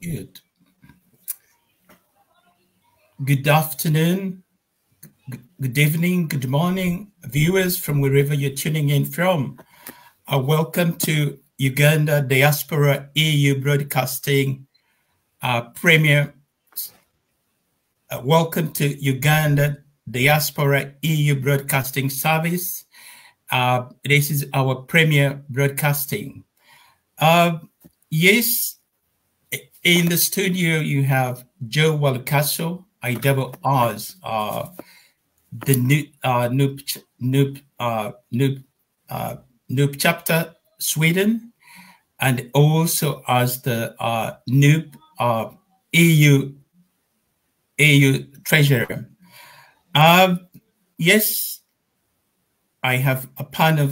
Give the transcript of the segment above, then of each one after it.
Good. Good afternoon, good evening, good morning, viewers from wherever you're tuning in from. Welcome to Uganda Diaspora EU Broadcasting Premier. Welcome to Uganda Diaspora EU Broadcasting Service. This is our premier broadcasting. Yes, in the studio you have Joe Walukaso, I double R's, the Noob chapter Sweden, and also as the Noob EU treasurer. Yes, I have a panel.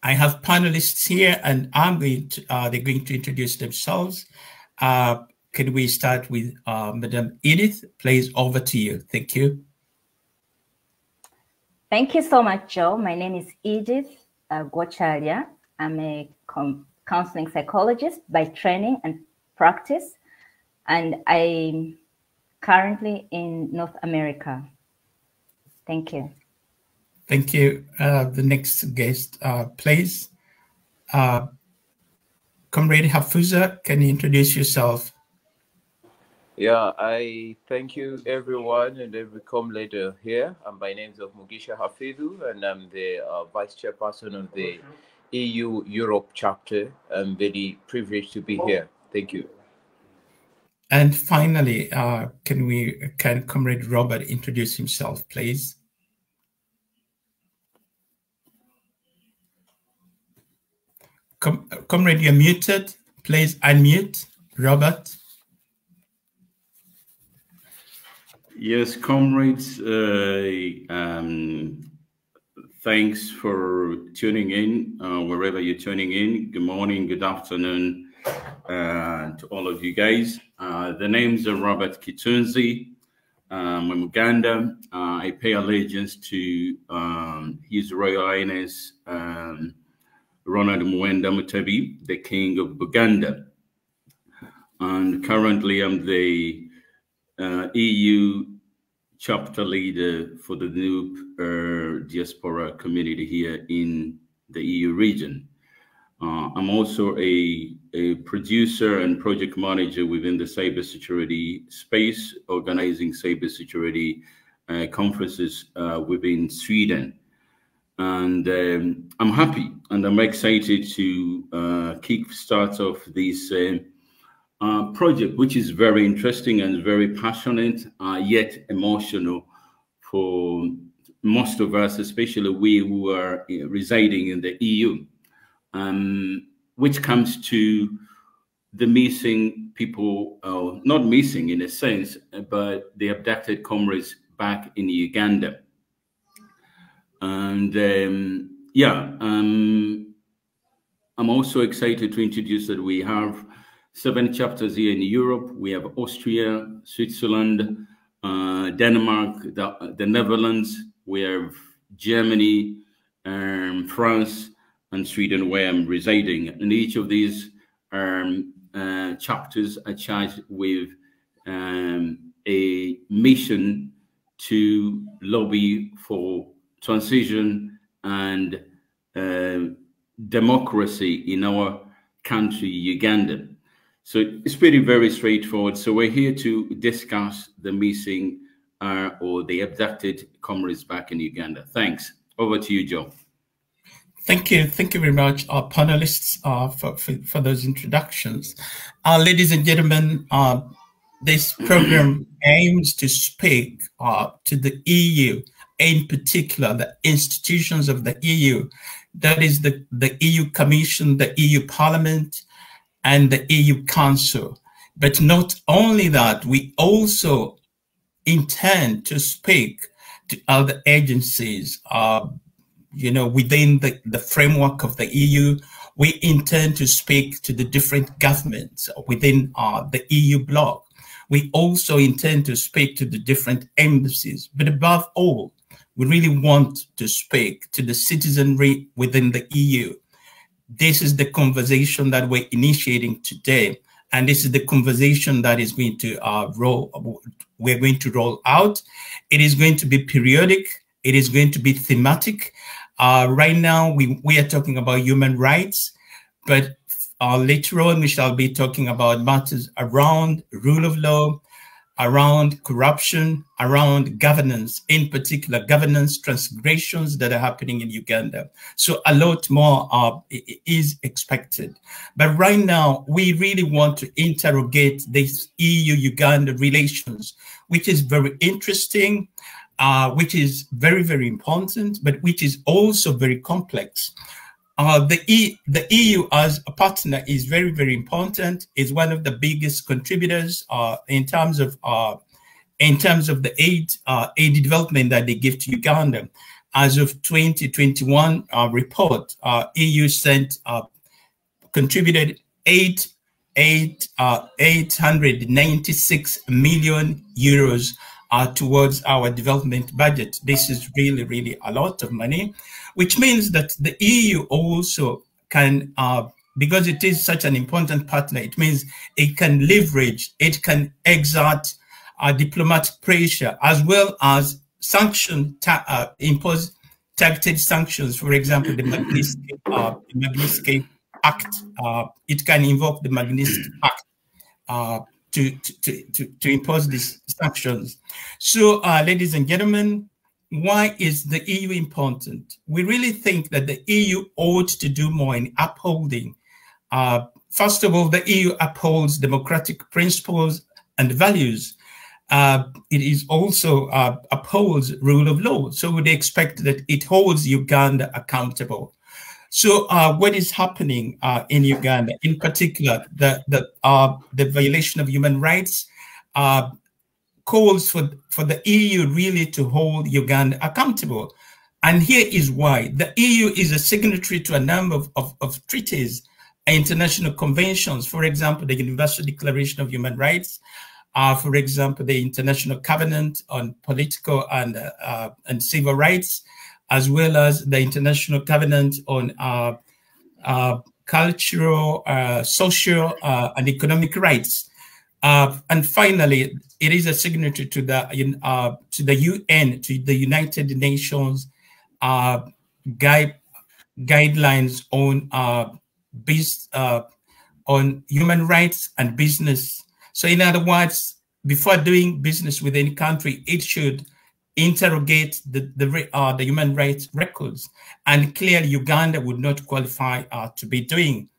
I have panelists here, and I'm going to. They're going to introduce themselves. Can we start with Madam Edith? Please, over to you. Thank you. Thank you so much, Joe. My name is Edith Gochalia. I'm a counseling psychologist by training and practice, and I'm currently in North America. Thank you. Thank you. The next guest, please. Comrade Hafuza, can you introduce yourself? Yeah, I thank you everyone and every comrade here. My name is Mugisha Hafidhu, and I'm the Vice Chairperson of the EU Europe chapter. I'm very privileged to be here. Thank you. And finally, can Comrade Robert introduce himself, please? Comrade, you're muted. Please unmute, Robert. Yes, comrades, thanks for tuning in, wherever you're tuning in. Good morning, good afternoon to all of you guys. The names are Robert Kitunzi. I'm from Uganda. I pay allegiance to His Royal Highness Ronald Muwonge Mutebi, the King of Uganda. And currently I'm the EU chapter leader for the Noob diaspora community here in the EU region. I'm also a producer and project manager within the cybersecurity space, organizing cybersecurity conferences within Sweden. And I'm happy and I'm excited to kick start off this project, which is very interesting and very passionate, yet emotional for most of us, especially we who are residing in the EU, which comes to the missing people, not missing in a sense, but the abducted comrades back in Uganda. And I'm also excited to introduce that we have 7 chapters here in Europe. We have Austria, Switzerland, Denmark, the Netherlands. We have Germany, France, and Sweden, where I'm residing. And each of these chapters are charged with a mission to lobby for transition and democracy in our country, Uganda. So it's pretty very straightforward. So we're here to discuss the missing or the abducted comrades back in Uganda. Thanks. Over to you, Joe. Thank you. Thank you very much, our panelists, for those introductions. Ladies and gentlemen, this program aims to speak to the EU, in particular, the institutions of the EU, that is the EU Commission, the EU Parliament, and the EU Council. But not only that, we also intend to speak to other agencies, within the framework of the EU. We intend to speak to the different governments within the EU bloc. We also intend to speak to the different embassies, but above all, we really want to speak to the citizenry within the EU. this is the conversation that we're initiating today. And this is the conversation that is going to we're going to roll out. It is going to be periodic. It is going to be thematic. Right now, we are talking about human rights, but later on, we shall be talking about matters around rule of law, around corruption, around governance, in particular governance transgressions that are happening in Uganda. So a lot more is expected. But right now, we really want to interrogate this EU-Uganda relations, which is very interesting, which is very, very important, but which is also very complex. The EU as a partner is very, very important. Is one of the biggest contributors in terms of the aid development that they give to Uganda. As of 2021 report, EU contributed 896 million euros towards our development budget. This is really, really a lot of money, which means that the EU also can, because it is such an important partner, it means it can leverage, it can exert diplomatic pressure, as well as impose targeted sanctions. For example, the Magnitsky Act. It can invoke the Magnitsky Act to impose these sanctions. So, ladies and gentlemen, why is the EU important? We really think that the EU ought to do more in upholding. First of all, the EU upholds democratic principles and values. It is also upholds rule of law. So we'd expect that it holds Uganda accountable. So what is happening in Uganda, in particular, the violation of human rights calls for the EU really to hold Uganda accountable. And here is why. The EU is a signatory to a number of treaties, international conventions, for example, the Universal Declaration of Human Rights, for example, the International Covenant on Political and Civil Rights, as well as the International Covenant on cultural, social, and economic rights. And finally, it is a signatory to the UN, to the United Nations guidelines on human rights and business. So in other words, before doing business with any country, it should interrogate the human rights records. And clearly, Uganda would not qualify to be doing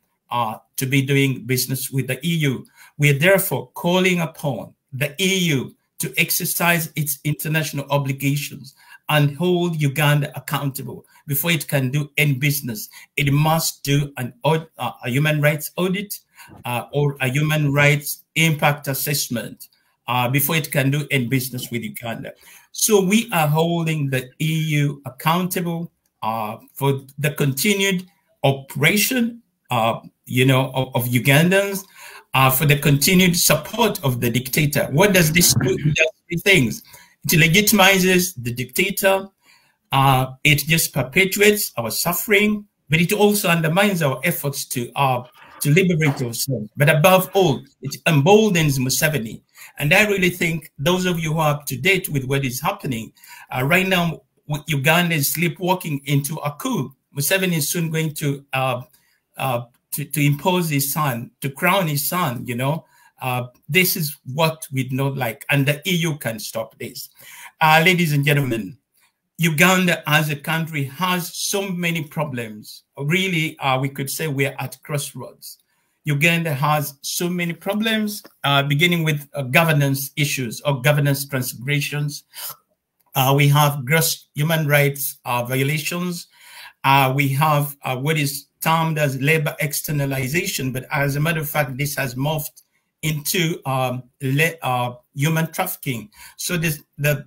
business with the EU. We are therefore calling upon the EU to exercise its international obligations and hold Uganda accountable. Before it can do any business, it must do a human rights audit or a human rights impact assessment before it can do any business with Uganda. So we are holding the EU accountable for the continued operation, of Ugandans, for the continued support of the dictator. What does this do? It does three things. It legitimizes the dictator. It just perpetuates our suffering, but it also undermines our efforts to liberate ourselves. But above all, it emboldens Museveni. And I really think those of you who are up to date with what is happening right now, Uganda is sleepwalking into a coup. Museveni is soon going to impose his son, to crown his son. This is what we don't like, and the EU can stop this. Ladies and gentlemen, Uganda as a country has so many problems. Really, we could say we're at crossroads. Uganda has so many problems, beginning with governance issues or governance transgressions. We have gross human rights violations. We have what is termed as labor externalization, but as a matter of fact, this has morphed into human trafficking. So the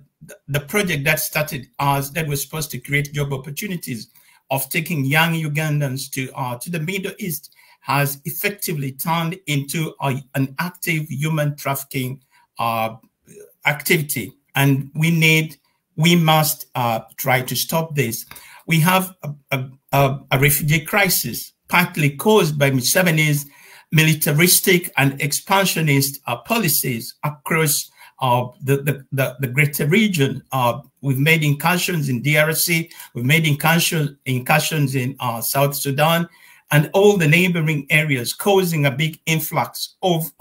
project that started that was supposed to create job opportunities of taking young Ugandans to the Middle East has effectively turned into an active human trafficking activity, and we must try to stop this. We have a refugee crisis. partly caused by Museveni's militaristic and expansionist policies across the greater region. We've made incursions in DRC, we've made incursions in South Sudan, and all the neighboring areas, causing a big influx of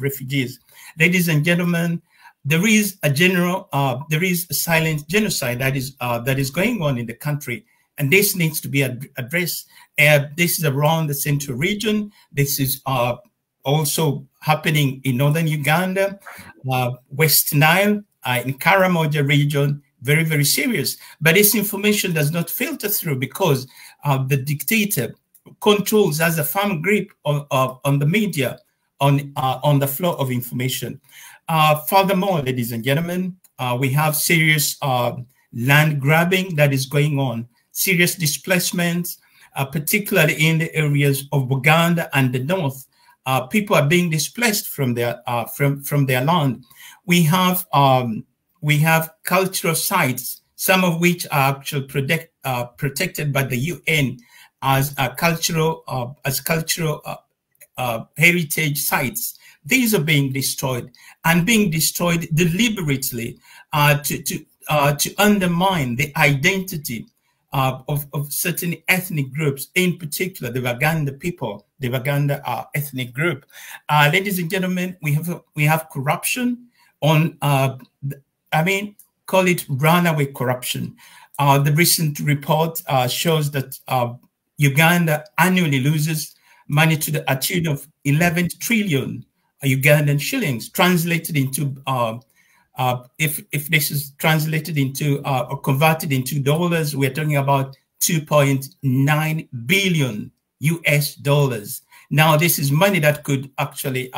refugees. Ladies and gentlemen, there is a silent genocide that is going on in the country, and this needs to be addressed. This is around the central region. This is also happening in northern Uganda, West Nile, in Karamoja region. Very, very serious. But this information does not filter through because the dictator controls, has a firm grip on the media, on the flow of information. Furthermore, ladies and gentlemen, we have serious land grabbing that is going on, serious displacements, particularly in the areas of Uganda and the north. People are being displaced from their land. We have cultural sites, some of which are actually protected by the UN as cultural heritage sites. These are being destroyed, and being destroyed deliberately to undermine the identity of certain ethnic groups, in particular the Waganda people, the Waganda ethnic group. Ladies and gentlemen, we have corruption on, call it runaway corruption. The recent report shows that Uganda annually loses money to the tune of 11 trillion Ugandan shillings, translated into if this is translated into or converted into dollars, we're talking about 2.9 billion US dollars. Now, this is money that could actually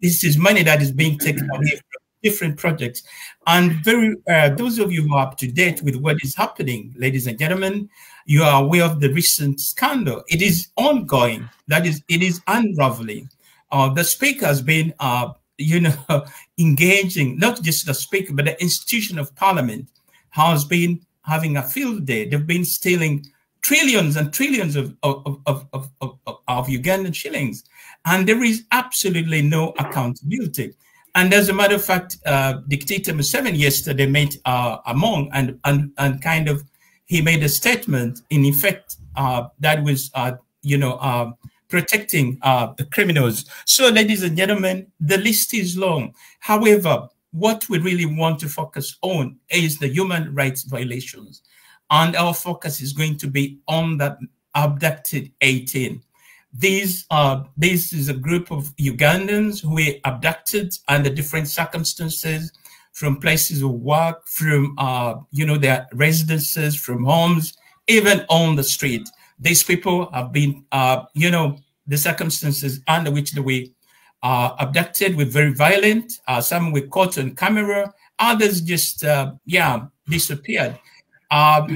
this is money that is being taken away from different projects. And those of you who are up to date with what is happening, ladies and gentlemen, you are aware of the recent scandal. It is ongoing. That is, it is unraveling. The speaker has been, engaging, not just the speaker, but the institution of parliament has been having a field day. They've been stealing trillions and trillions of Ugandan shillings, and there is absolutely no accountability. And as a matter of fact, Dictator Museveni yesterday met among and kind of he made a statement in effect that was protecting the criminals. So, ladies and gentlemen, the list is long. However, what we really want to focus on is the human rights violations, and our focus is going to be on the abducted 18. This is a group of Ugandans who were abducted under different circumstances, from places of work, from their residences, from homes, even on the street. These people have been, the circumstances under which they were abducted were very violent. Some were caught on camera. Others just, disappeared.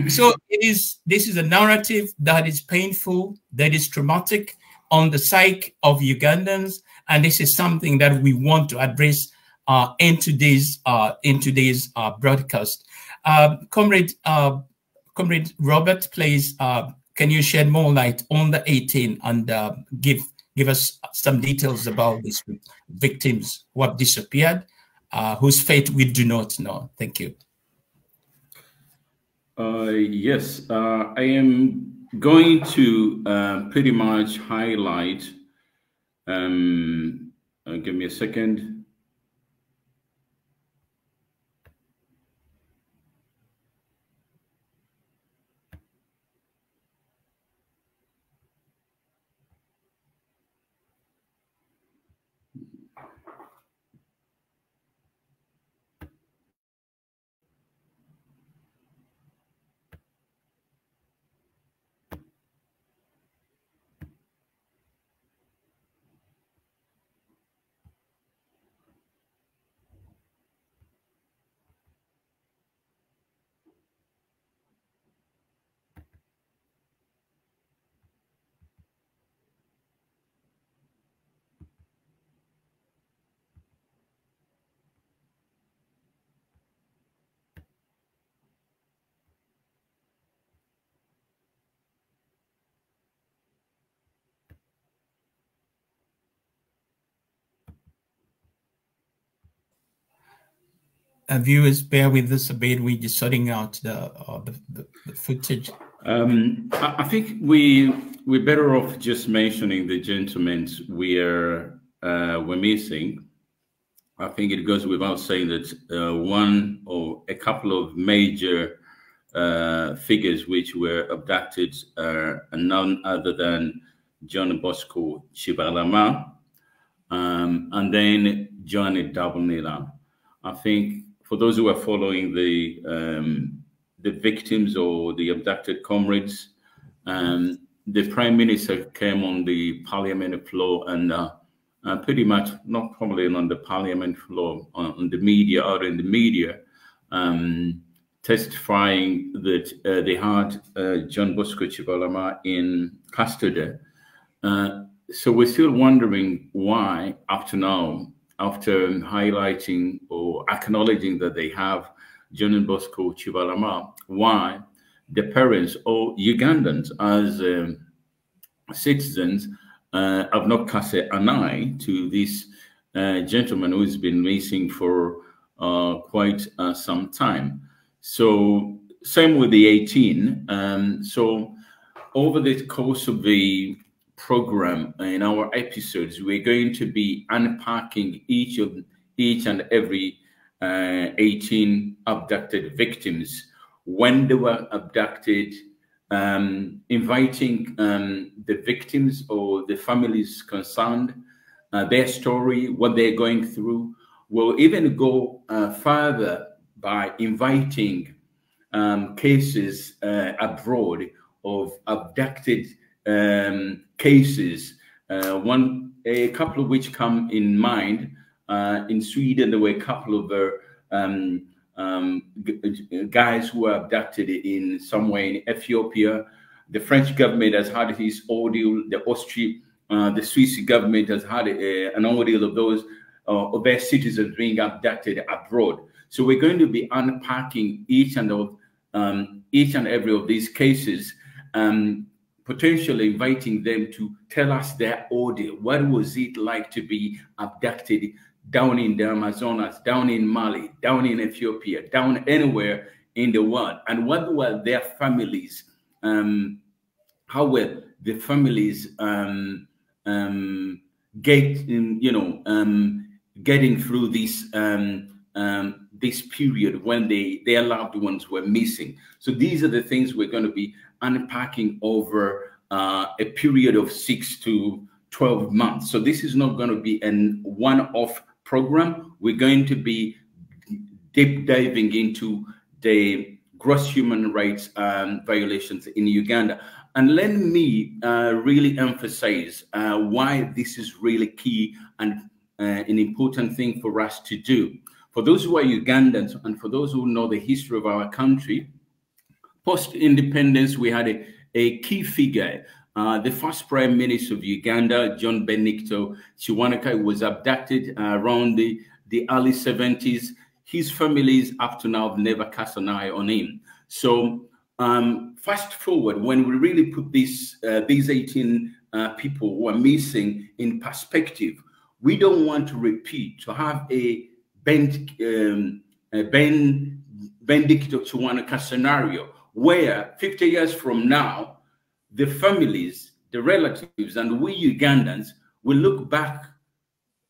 So this is a narrative that is painful, that is traumatic on the psyche of Ugandans, and this is something that we want to address in today's broadcast. Comrade Robert, please, can you shed more light on the 18 and give us some details about these victims who have disappeared, whose fate we do not know? Thank you. Yes, I am going to pretty much highlight. Give me a second. viewers bear with us a bit. We're just sorting out the footage. I think we're better off just mentioning the gentlemen we're missing. I think it goes without saying that one or a couple of major figures which were abducted are none other than John Bosco Chibalama and then Johnny Dabonela. I think for those who are following the victims or the abducted comrades, the Prime Minister came on the Parliament floor and pretty much, not probably on the Parliament floor, on the media, out in the media, testifying that they had John Bosco Chibalama in custody. So we're still wondering why, after now, after highlighting or acknowledging that they have John Bosco Chibalama, why the parents or Ugandans as citizens have not cast an eye to this gentleman who's been missing for quite some time. So same with the 18. So over the course of the program in our episodes, we're going to be unpacking each and every 18 abducted victims, when they were abducted, inviting the victims or the families concerned, their story, what they're going through. We'll even go further by inviting cases abroad of abducted cases. A couple of which come in mind. In Sweden, there were a couple of guys who were abducted in somewhere in Ethiopia. The French government has had his ordeal. The Swiss government has had an ordeal of those of their citizens being abducted abroad. So we're going to be unpacking each and every of these cases, potentially inviting them to tell us their ordeal. What was it like to be abducted down in the Amazonas, down in Mali, down in Ethiopia, down anywhere in the world? And what were their families? How were the families getting through this period when their loved ones were missing? So these are the things we're going to be unpacking over a period of 6 to 12 months. So this is not going to be an one-off program. We're going to be deep diving into the gross human rights violations in Uganda. And let me really emphasize why this is really key and an important thing for us to do. For those who are Ugandans and for those who know the history of our country, post-independence, we had a key figure. The first Prime Minister of Uganda, John Benedicto Chiwanaka, was abducted around the early 70s. His families up to now have never cast an eye on him. So fast forward, when we really put these 18 people who are missing in perspective, we don't want to repeat, to have a Benedicto Chiwanaka scenario where 50 years from now, the families, the relatives, and we Ugandans will look back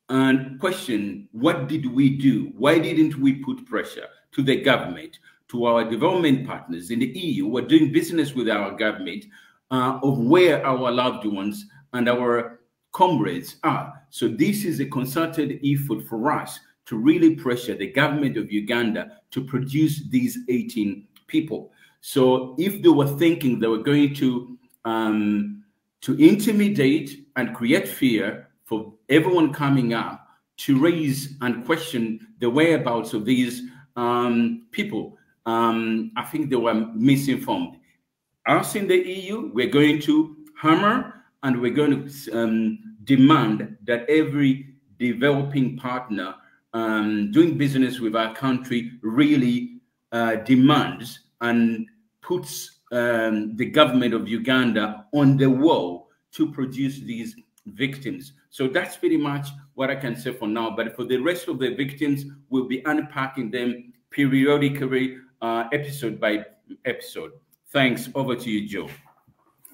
and question, what did we do? Why didn't we put pressure to the government, to our development partners in the EU who are doing business with our government, of where our loved ones and our comrades are? So this is a concerted effort for us to really pressure the government of Uganda to produce these 18 people. So if they were thinking they were going to intimidate and create fear for everyone coming up to raise and question the whereabouts of these people, I think they were misinformed. Us in the EU, we're going to hammer and we're going to demand that every developing partner doing business with our country really demands and puts the government of Uganda on the wall to produce these victims. So that's pretty much what I can say for now. But for the rest of the victims, we'll be unpacking them periodically, episode by episode. Thanks. Over to you, Joe.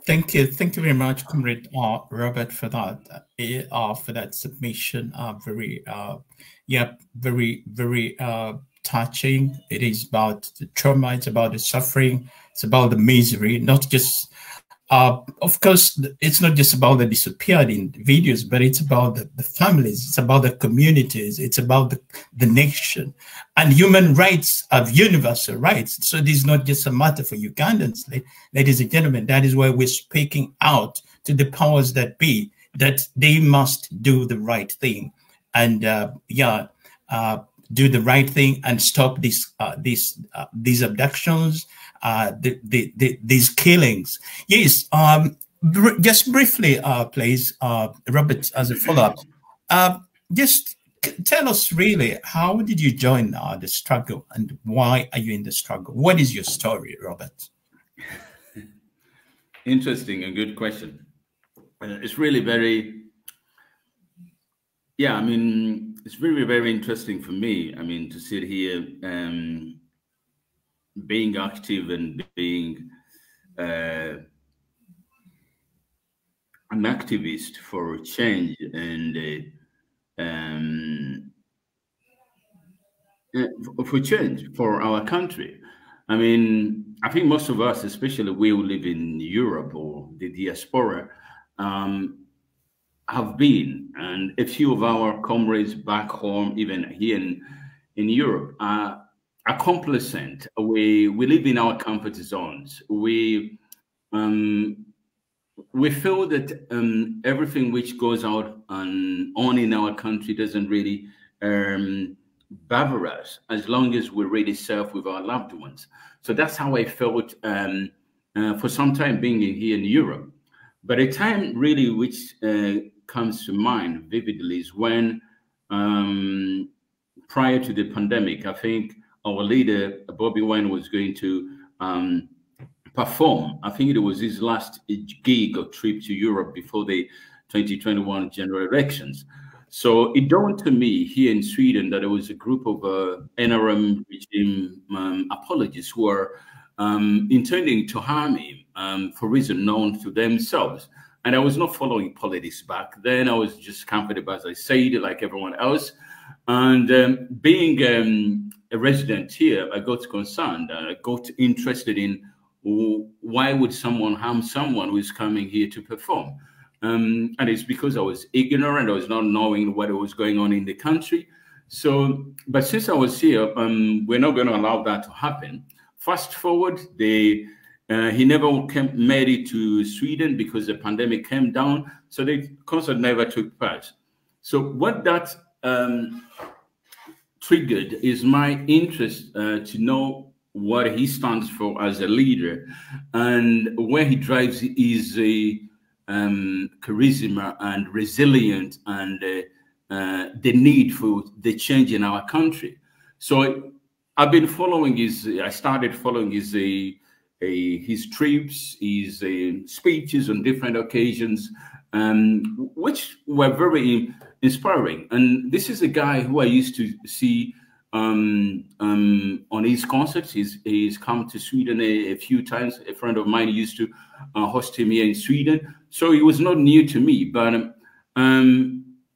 Thank you very much, Comrade Robert, for that submission. Very touching. It is about the trauma. It's about the suffering. It's about the misery. Not just, of course, it's not just about the disappeared in videos, but it's about the families. It's about the communities. It's about the nation. And human rights are universal rights. So this is not just a matter for Ugandans, ladies and gentlemen. That is why we're speaking out to the powers that be, that they must do the right thing. And do the right thing and stop these abductions, these killings. Yes, just briefly, please, Robert, as a follow-up, just tell us really, how did you join the struggle and why are you in the struggle? What is your story, Robert? Interesting and good question. It's really very, yeah, I mean, it's very, very interesting for me. I mean, to sit here being active and being an activist for change and for change for our country. I mean, I think most of us, especially we who live in Europe or the diaspora, have been, and a few of our comrades back home, even here in Europe, are complacent. We live in our comfort zones. We feel that everything which goes out on in our country doesn't really bother us, as long as we're really safe with our loved ones. So that's how I felt for some time being here in Europe. But a time really which comes to mind vividly is when, prior to the pandemic, I think our leader, Bobiwine, was going to perform. I think it was his last gig or trip to Europe before the 2021 general elections. So it dawned to me here in Sweden that there was a group of NRM regime apologists who were intending to harm him for reasons known to themselves. And I was not following politics back then. I was just comfortable, as I said, like everyone else. And being a resident here, I got concerned. I got interested in why would someone harm someone who is coming here to perform? And it's because I was ignorant. I was not knowing what was going on in the country. So, but since I was here, we're not going to allow that to happen. Fast forward, he never made it to Sweden because the pandemic came down. So the concert never took place. So what that triggered is my interest to know what he stands for as a leader and where he drives his charisma and resilience and the need for the change in our country. So I've been following I started following his trips, his speeches on different occasions, which were very inspiring. And this is a guy who I used to see on his concerts. He's come to Sweden a few times. A friend of mine used to host him here in Sweden. So it was not new to me, but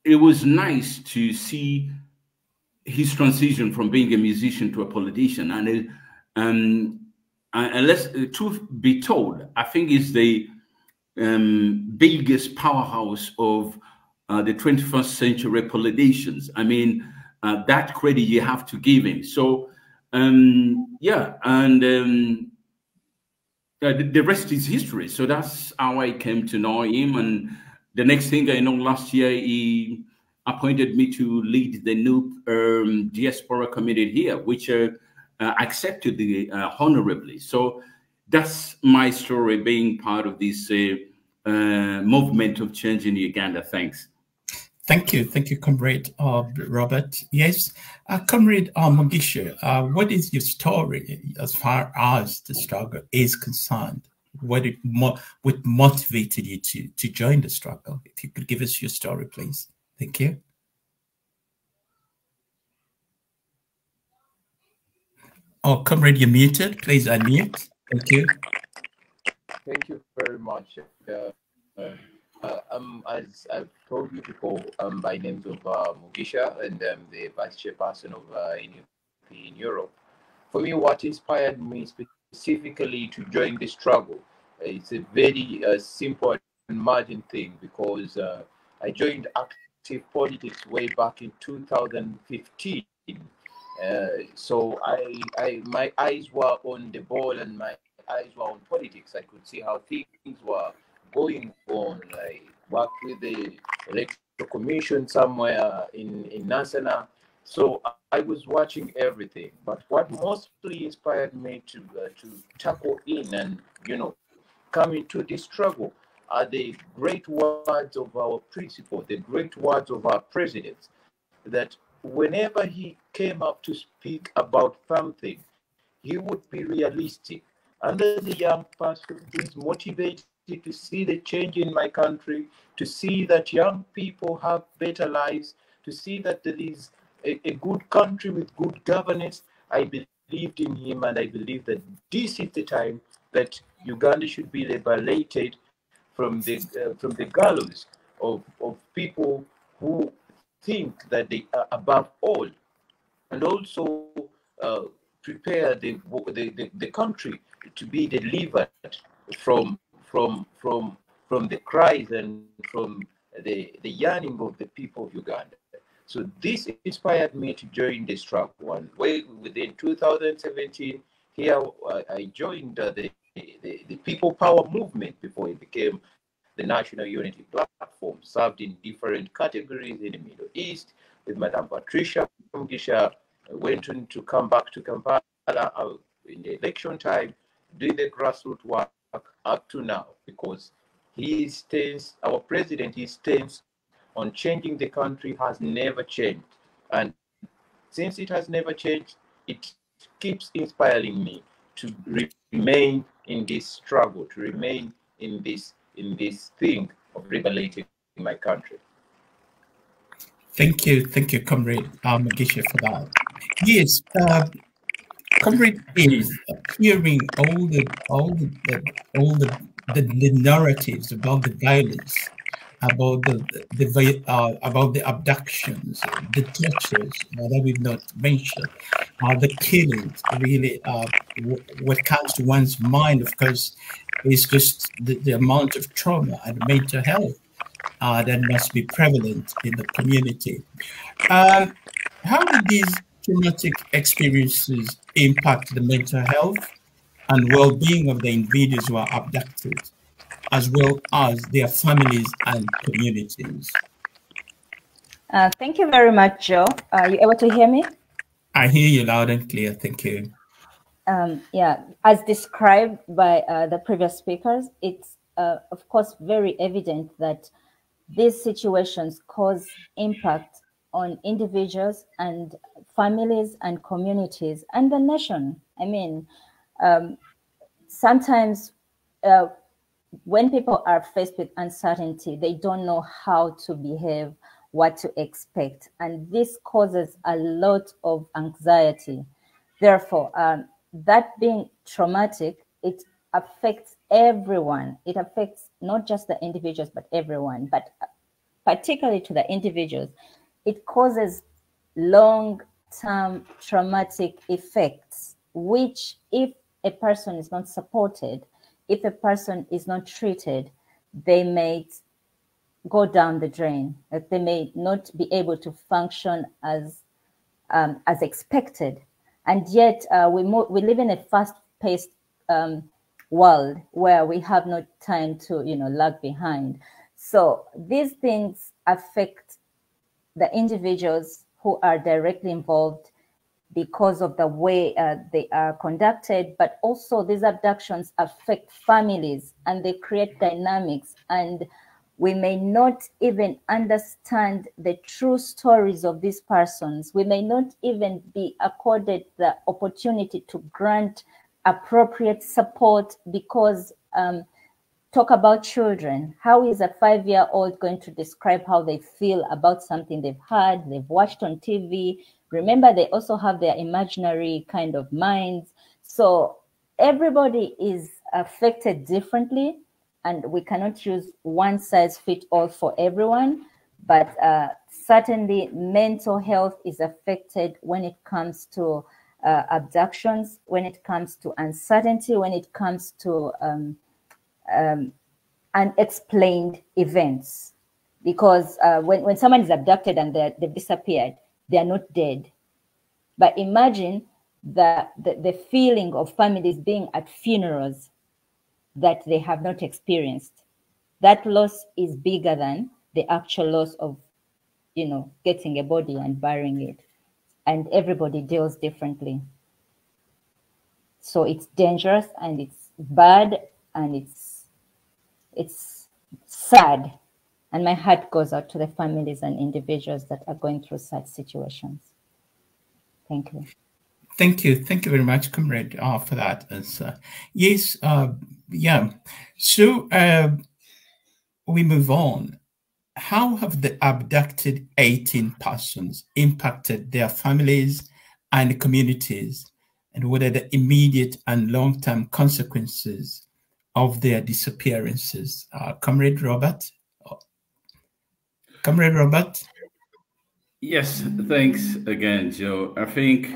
it was nice to see his transition from being a musician to a politician. And unless the truth be told, I think it's the biggest powerhouse of the 21st century politicians. I mean, that credit you have to give him. So, yeah, and the rest is history. So that's how I came to know him. And the next thing I know, last year, he appointed me to lead the new diaspora committee here, which accepted the honorably. So that's my story, being part of this movement of change in Uganda. Thanks. Thank you, Comrade Robert. Yes, Comrade Mugisha, what is your story as far as the struggle is concerned? What motivated you to join the struggle? If you could give us your story, please. Thank you. Oh, comrade, you're muted. Please unmute. Thank you. Thank you very much. As I've told you before, by names of Mugisha, and the vice chairperson of in Europe. For me, what inspired me specifically to join the struggle, it's a very simple and margin thing, because I joined active politics way back in 2015. So my eyes were on the ball, and my eyes were on politics. I could see how things were going on. I worked with the electoral commission somewhere in Nasana. So I was watching everything. But what mostly inspired me to tackle in and come into this struggle are the great words of our principal, the great words of our president, that whenever he came up to speak about something, he would be realistic. And as a young person who is motivated to see the change in my country, to see that young people have better lives, to see that there is a good country with good governance, I believed in him, and I believe that this is the time that Uganda should be liberated from the gallows of people who think that they are above all, and also uh, prepare the country to be delivered from from the cries and from the yearning of the people of Uganda. So this inspired me to join the struggle. And within 2017, here I joined the People Power Movement before it became the National Unity Platform, served in different categories in the Middle East with Madame Patricia Mugisha. Went on to come back to Kampala in the election time, doing the grassroots work up to now, because his stance, our president, his stance on changing the country has never changed. And since it has never changed, it keeps inspiring me to remain in this struggle, to remain in this thing of liberating my country. Thank you, comrade Magisha, for that. Yes, comrade is hearing all the narratives about the violence, about about the abductions, the tortures that we've not mentioned, the killings. Really, what comes to one's mind, of course, is just the amount of trauma and mental health that must be prevalent in the community. How did these traumatic experiences impact the mental health and well-being of the individuals who are abducted, as well as their families and communities? Thank you very much, Joe. Are you able to hear me? I hear you loud and clear. Thank you. Yeah, as described by the previous speakers, it's of course very evident that these situations cause impact on individuals and families and communities and the nation. I mean, sometimes when people are faced with uncertainty, they don't know how to behave, what to expect. And this causes a lot of anxiety. Therefore, that being traumatic, it affects everyone. It affects not just the individuals, but everyone. But particularly to the individuals, it causes long-term traumatic effects, which if a person is not supported, if a person is not treated, they may go down the drain. They may not be able to function as expected. And yet we live in a fast-paced world where we have no time to lag behind. So these things affect the individuals who are directly involved because of the way they are conducted, but also these abductions affect families and they create dynamics, and we may not even understand the true stories of these persons. We may not even be accorded the opportunity to grant appropriate support because talk about children. How is a 5-year-old going to describe how they feel about something they've heard, they've watched on TV, Remember, they also have their imaginary kind of minds. So everybody is affected differently, and we cannot use one size fit all for everyone. But certainly mental health is affected when it comes to abductions, when it comes to uncertainty, when it comes to unexplained events. Because when someone is abducted and they've disappeared, they are not dead. But imagine the feeling of families being at funerals that they have not experienced. That loss is bigger than the actual loss of, getting a body and burying it. And everybody deals differently. So it's dangerous and it's bad and it's sad. And my heart goes out to the families and individuals that are going through such situations. Thank you. Thank you. Thank you very much, Comrade, for that answer. Yes, yeah. So we move on. How have the abducted 18 persons impacted their families and communities, and what are the immediate and long-term consequences of their disappearances? Comrade Robert? Comrade Robert? Yes, thanks again, Joe. I think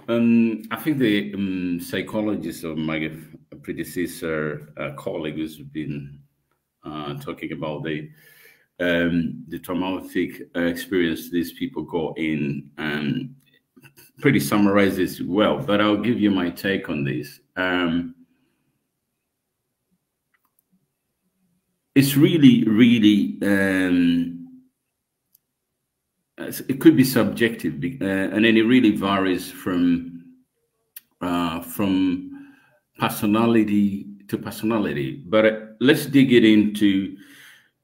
the psychologist of my predecessor colleague who's been talking about the traumatic experience these people go in pretty summarizes well. But I'll give you my take on this. It's really, really. It could be subjective, and then it really varies from personality to personality. But let's dig it into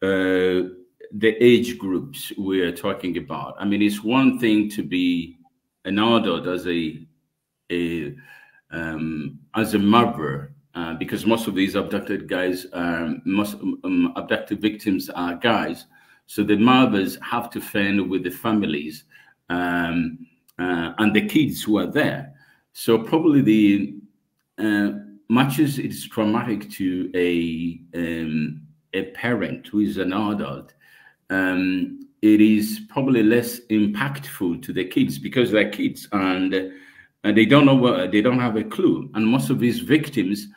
the age groups we're talking about. I mean, it's one thing to be an adult as a mother, because most of these abducted guys, abducted victims are guys. So the mothers have to fend with the families and the kids who are there. So probably the much as it's traumatic to a parent who is an adult, it is probably less impactful to the kids because they're kids and they don't know what, they don't have a clue. And most of these victims,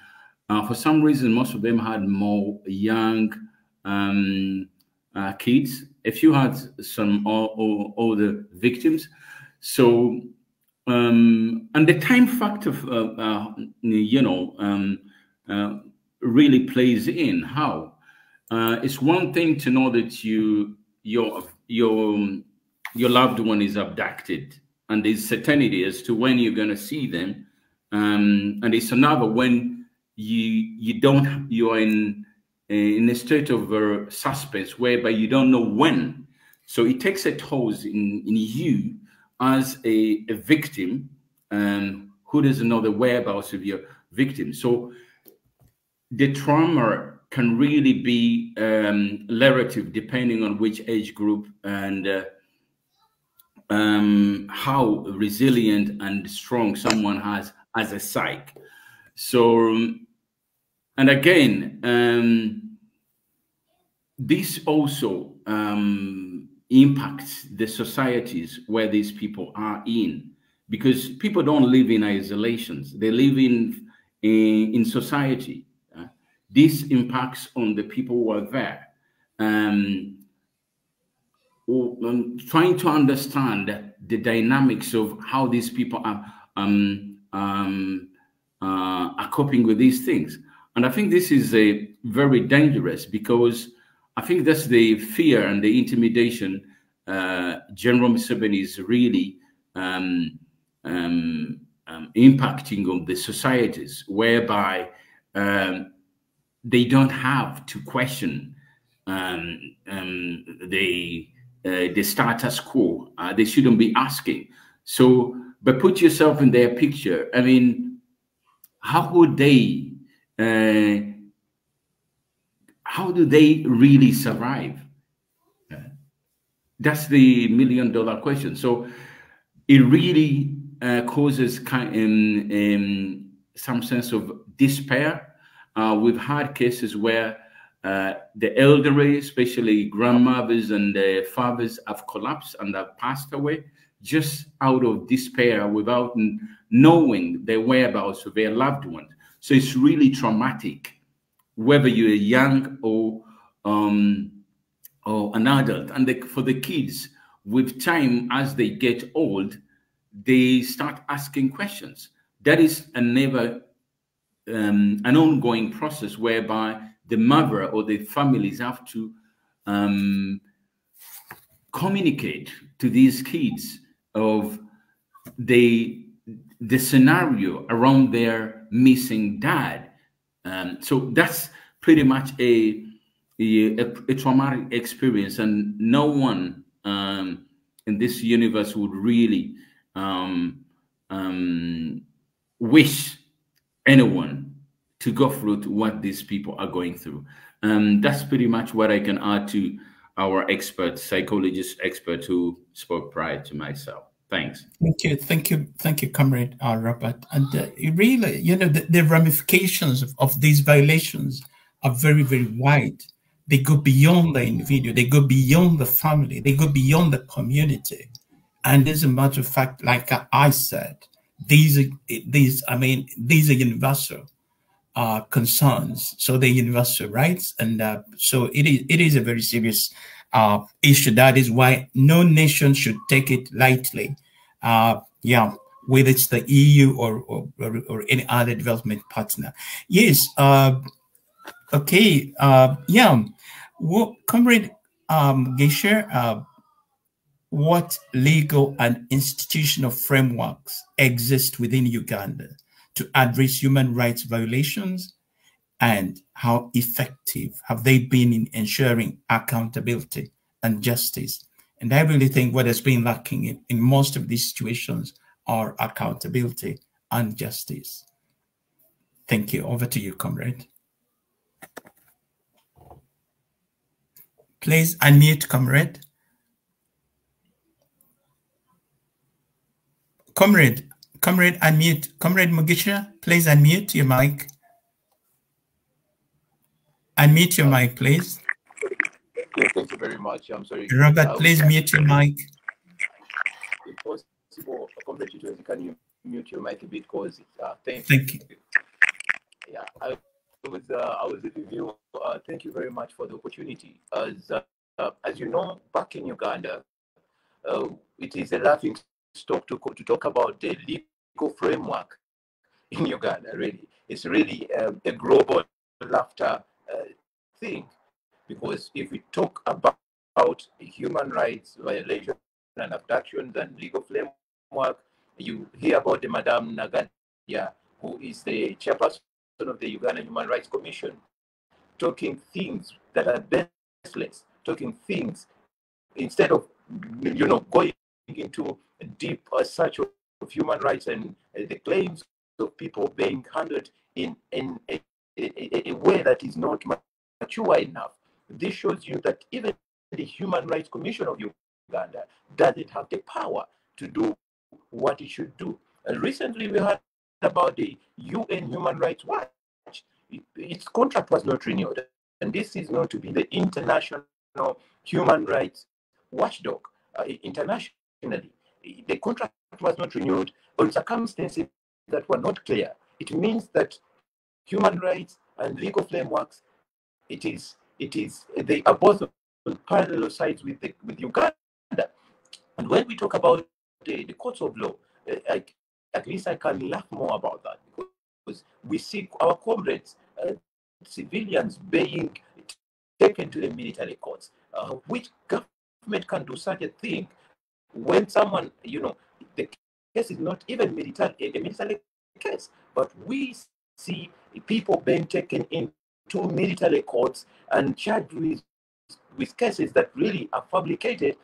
for some reason, most of them had more young kids. A few had some older victims. So, and the time factor, really plays in. How? It's one thing to know that your loved one is abducted, and there's certainty as to when you're going to see them, and it's another when you're in a state of suspense whereby you don't know when. So it takes a toll in you as a victim who doesn't know the whereabouts of your victim. So the trauma can really be relative depending on which age group and how resilient and strong someone has as a psyche. So, and again, this also impacts the societies where these people are in, because people don't live in isolations; they live in society. This impacts on the people who are there. Trying to understand the dynamics of how these people are coping with these things. And I think this is very dangerous, because I think that's the fear and the intimidation General Museveni is really impacting on the societies, whereby they don't have to question the status quo. They shouldn't be asking. So, but put yourself in their picture. I mean, how would they? How do they really survive? That's the $1 million question. So it really causes some sense of despair. We've had cases where the elderly, especially grandmothers and fathers, have collapsed and have passed away just out of despair without knowing the whereabouts of their loved ones. So it's really traumatic, whether you're young or an adult. And for the kids, with time, as they get old, they start asking questions. That is an ongoing process whereby the mother or the families have to communicate to these kids of the scenario around their missing dad. So that's pretty much a traumatic experience, and no one in this universe would really wish anyone to go through to what these people are going through. That's pretty much what I can add to our expert, psychologist expert who spoke prior to myself. Thanks. Thank you, Comrade Robert. And it really, the ramifications of these violations are very, very wide. They go beyond the individual, they go beyond the family, they go beyond the community. And as a matter of fact, like I said, these are universal concerns. So they're universal rights, and so it is a very serious issue. That is why no nation should take it lightly. Yeah, whether it's the EU or any other development partner. Yes. Okay. Yeah. Well, Comrade Gesher, what legal and institutional frameworks exist within Uganda to address human rights violations, and how effective have they been in ensuring accountability and justice? And I really think what has been lacking in most of these situations are accountability and justice. Thank you. Over to you, Comrade. Please unmute, Comrade. Comrade, unmute. Comrade Mugisha, please unmute your mic. Unmute your mic, please. Yeah, thank you very much. I'm sorry. Robert, please mute your mic. If possible, Comrade Chitwezi, can you mute your mic a bit? Because thank you. Yeah, I was with you. Thank you very much for the opportunity. As you know, back in Uganda, it is a laughing stock to talk about the legal framework in Uganda. Really, it's really a global laughter thing, because if we talk about human rights violations and abductions and legal framework, you hear about the Madam Nagadia, who is the chairperson of the Uganda Human Rights Commission, talking things that are baseless, talking things instead of going into a deep search of human rights and the claims of people being handled in a way that is not mature enough. This shows you that even the Human Rights Commission of Uganda doesn't have the power to do what it should do. And recently we heard about the UN Human Rights Watch. Its contract was not renewed, and this is known to be the international human rights watchdog internationally. The contract was not renewed on circumstances that were not clear. It means that human rights and legal frameworks, they are both on parallel sides with Uganda. And when we talk about the courts of law, at least I can laugh more about that, because we see our comrades, civilians being taken to the military courts. Which government can do such a thing when someone, the case is not even a military case, but we see people being taken into military courts and charged with cases that really are fabricated.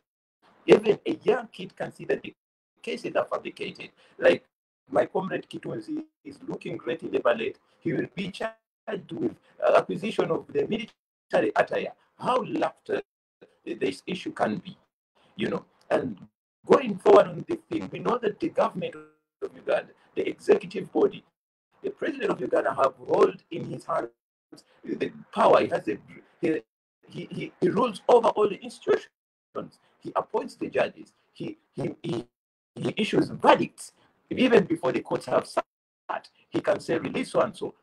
Even a young kid can see that the cases are fabricated. Like my comrade Kitwezi is looking great in the ballet. He will be charged with acquisition of the military attire. How laughter this issue can be, and going forward on this thing, we know that the government of Uganda, the executive body, the president of Uganda have held in his hands the power. He has he rules over all the institutions. He appoints the judges. He issues verdicts even before the courts have sat. He can say release so and so,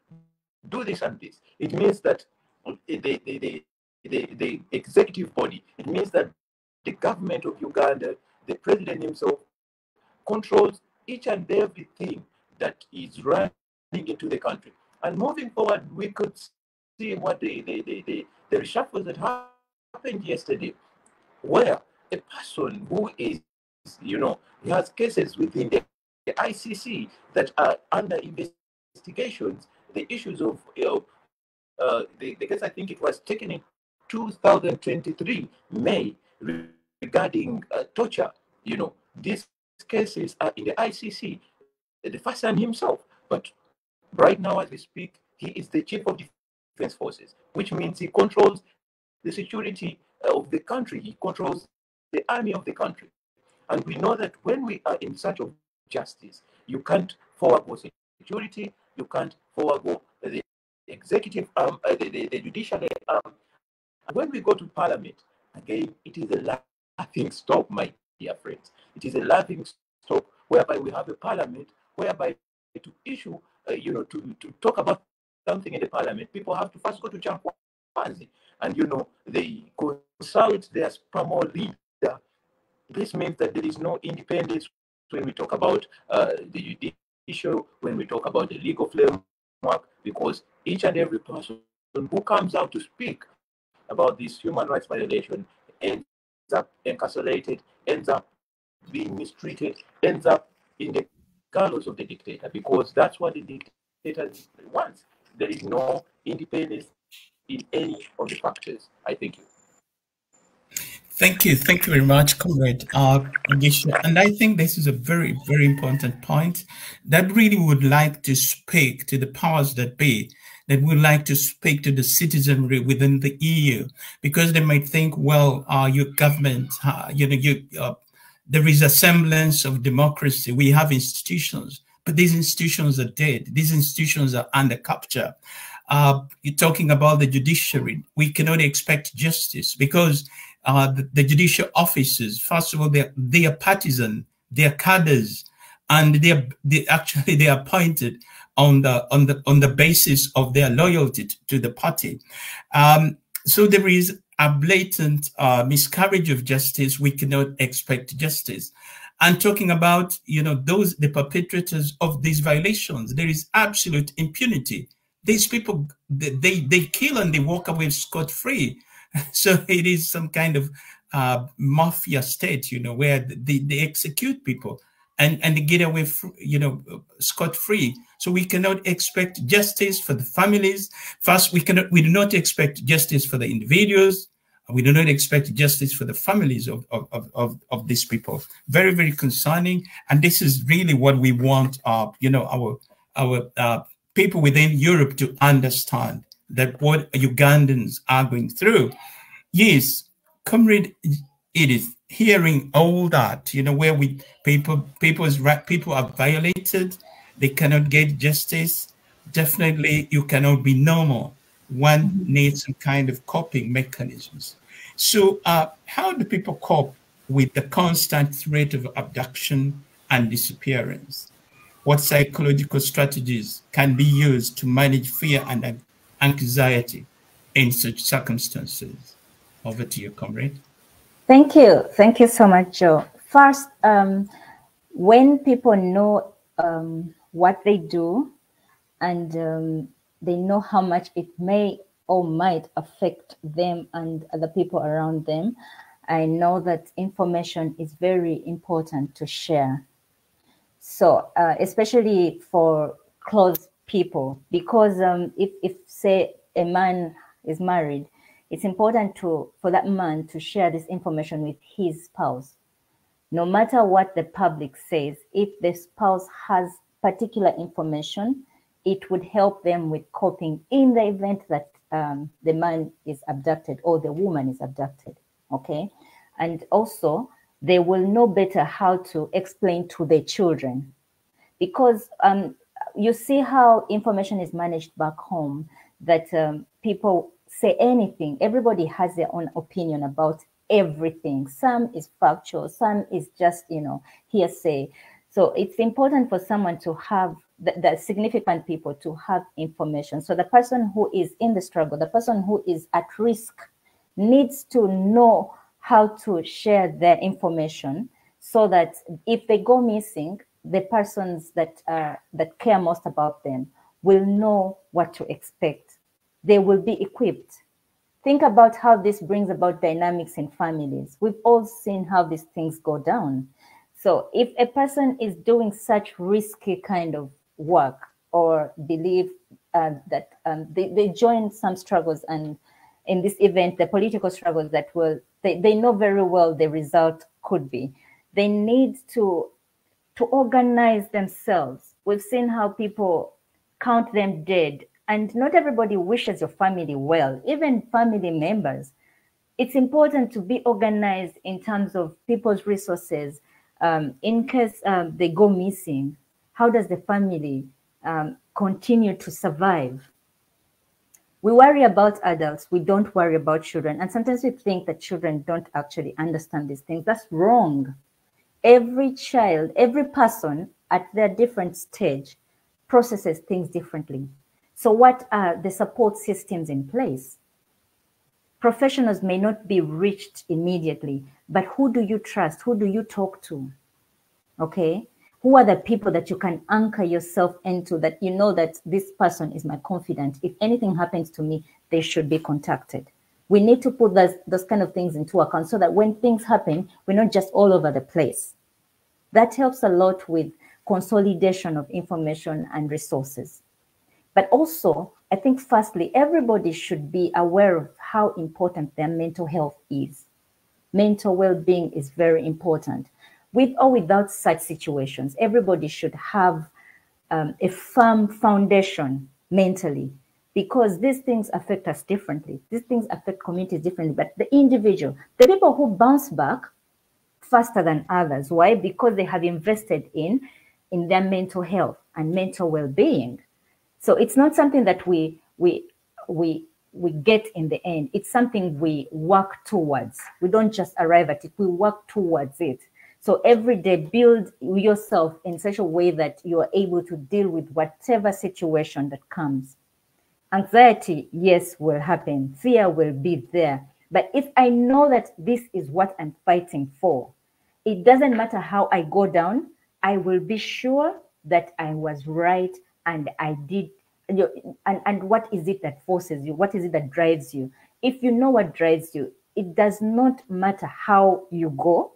do this and this. It means that the executive body. It means that the government of Uganda, the president himself, controls each and everything that is running into the country. And moving forward, we could see what the reshuffles that happened yesterday, where a person who is, he has cases within the ICC that are under investigations, the issues of, the case, I think it was taken in 2023, May, regarding torture. These cases are in the ICC. The person himself, but right now as we speak, he is the chief of defense forces, which means he controls the security of the country. He controls the army of the country. And we know that when we are in search of justice, you can't forego security, you can't forego the executive arm, the judiciary arm. And when we go to parliament, again, it is a laughing stock, my dear friends. It is a laughing stock whereby we have a parliament whereby to issue, to talk about something in the parliament, people have to first go to Chankwazi and, they consult their Spamo leader. This means that there is no independence when we talk about the judicial, when we talk about the legal framework, because each and every person who comes out to speak about this human rights violation ends up incarcerated, ends up being mistreated, ends up in the gallows of the dictator, because that's what the dictator wants. There is no independence in any of the factors. I thank you. Thank you very much, Comrade Mugisha. And I think this is a very, very important point that really would like to speak to the powers that be, that would like to speak to the citizenry within the EU, because they might think, well, your government, there is a semblance of democracy. We have institutions, but these institutions are dead. These institutions are under capture. You're talking about the judiciary. We cannot expect justice because the judicial officers, first of all, they are partisan, they are cadres, and they are appointed on the basis of their loyalty to the party. So there is a blatant miscarriage of justice. We cannot expect justice. And talking about the perpetrators of these violations, there is absolute impunity. These people, they kill and they walk away scot-free. So it is some kind of mafia state, where they execute people and they get away, scot-free. So we cannot expect justice for the families. First, we do not expect justice for the individuals. We do not expect justice for the families of these people. Very, very concerning. And this is really what we want, our people within Europe to understand, that what Ugandans are going through. Yes, Comrade Edith, hearing all that, where people are violated, they cannot get justice. Definitely, you cannot be normal. One needs some kind of coping mechanisms. So, how do people cope with the constant threat of abduction and disappearance? What psychological strategies can be used to manage fear and anxiety in such circumstances? Over to you, Comrade. Thank you. Thank you so much, Joe. First, when people know what they do and they know how much it may or might affect them and other people around them, I know that information is very important to share. So especially for close people, because if say a man is married, it's important for that man to share this information with his spouse. No matter what the public says, if the spouse has particular information, it would help them with coping in the event that the man is abducted or the woman is abducted, okay? And also, they will know better how to explain to their children. Because you see how information is managed back home, that people say anything. Everybody has their own opinion about everything. Some is factual, some is just, hearsay. So it's important for someone to have the significant people to have information. So the person who is in the struggle, the person who is at risk, needs to know how to share their information, so that if they go missing, the persons that care most about them will know what to expect. They will be equipped. Think about how this brings about dynamics in families. We've all seen how these things go down. So if a person is doing such risky kind of work, or believe that they join some struggles, and in this event, the political struggles that they know very well the result could be, they need to organize themselves. We've seen how people count them dead, and not everybody wishes your family well, even family members. It's important to be organized in terms of people's resources. In case they go missing, how does the family continue to survive? We worry about adults, we don't worry about children. And sometimes we think that children don't actually understand these things. That's wrong. Every child, every person at their different stage processes things differently. So what are the support systems in place? Professionals may not be reached immediately, but who do you trust? Who do you talk to? Okay? Who are the people that you can anchor yourself into, that you know that this person is my confidant? If anything happens to me, they should be contacted. We need to put those kind of things into account, so that when things happen, we're not just all over the place. That helps a lot with consolidation of information and resources. But also, I think firstly, everybody should be aware of how important their mental health is. Mental well-being is very important. With or without such situations, everybody should have a firm foundation mentally, because these things affect us differently. These things affect communities differently. But the individual, the people who bounce back faster than others, why? Because they have invested in their mental health and mental well-being. So it's not something that we get in the end. It's something we work towards. We don't just arrive at it, we work towards it. So every day, build yourself in such a way that you are able to deal with whatever situation that comes. Anxiety, yes, will happen. Fear will be there. But if I know that this is what I'm fighting for, it doesn't matter how I go down, I will be sure that I was right, and I did. And what is it that forces you? What is it that drives you? If you know what drives you, it does not matter how you go.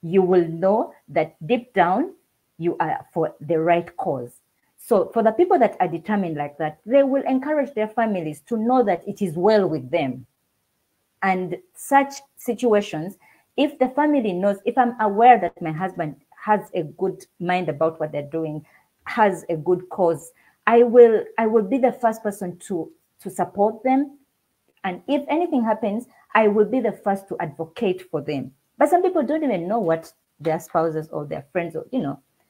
You will know that deep down, you are for the right cause. So for the people that are determined like that, they will encourage their families to know that it is well with them. And such situations, if the family knows, if I'm aware that my husband has a good mind about what they're doing, has a good cause, I will be the first person to support them. And if anything happens, I will be the first to advocate for them. But some people don't even know what their spouses or their friends, or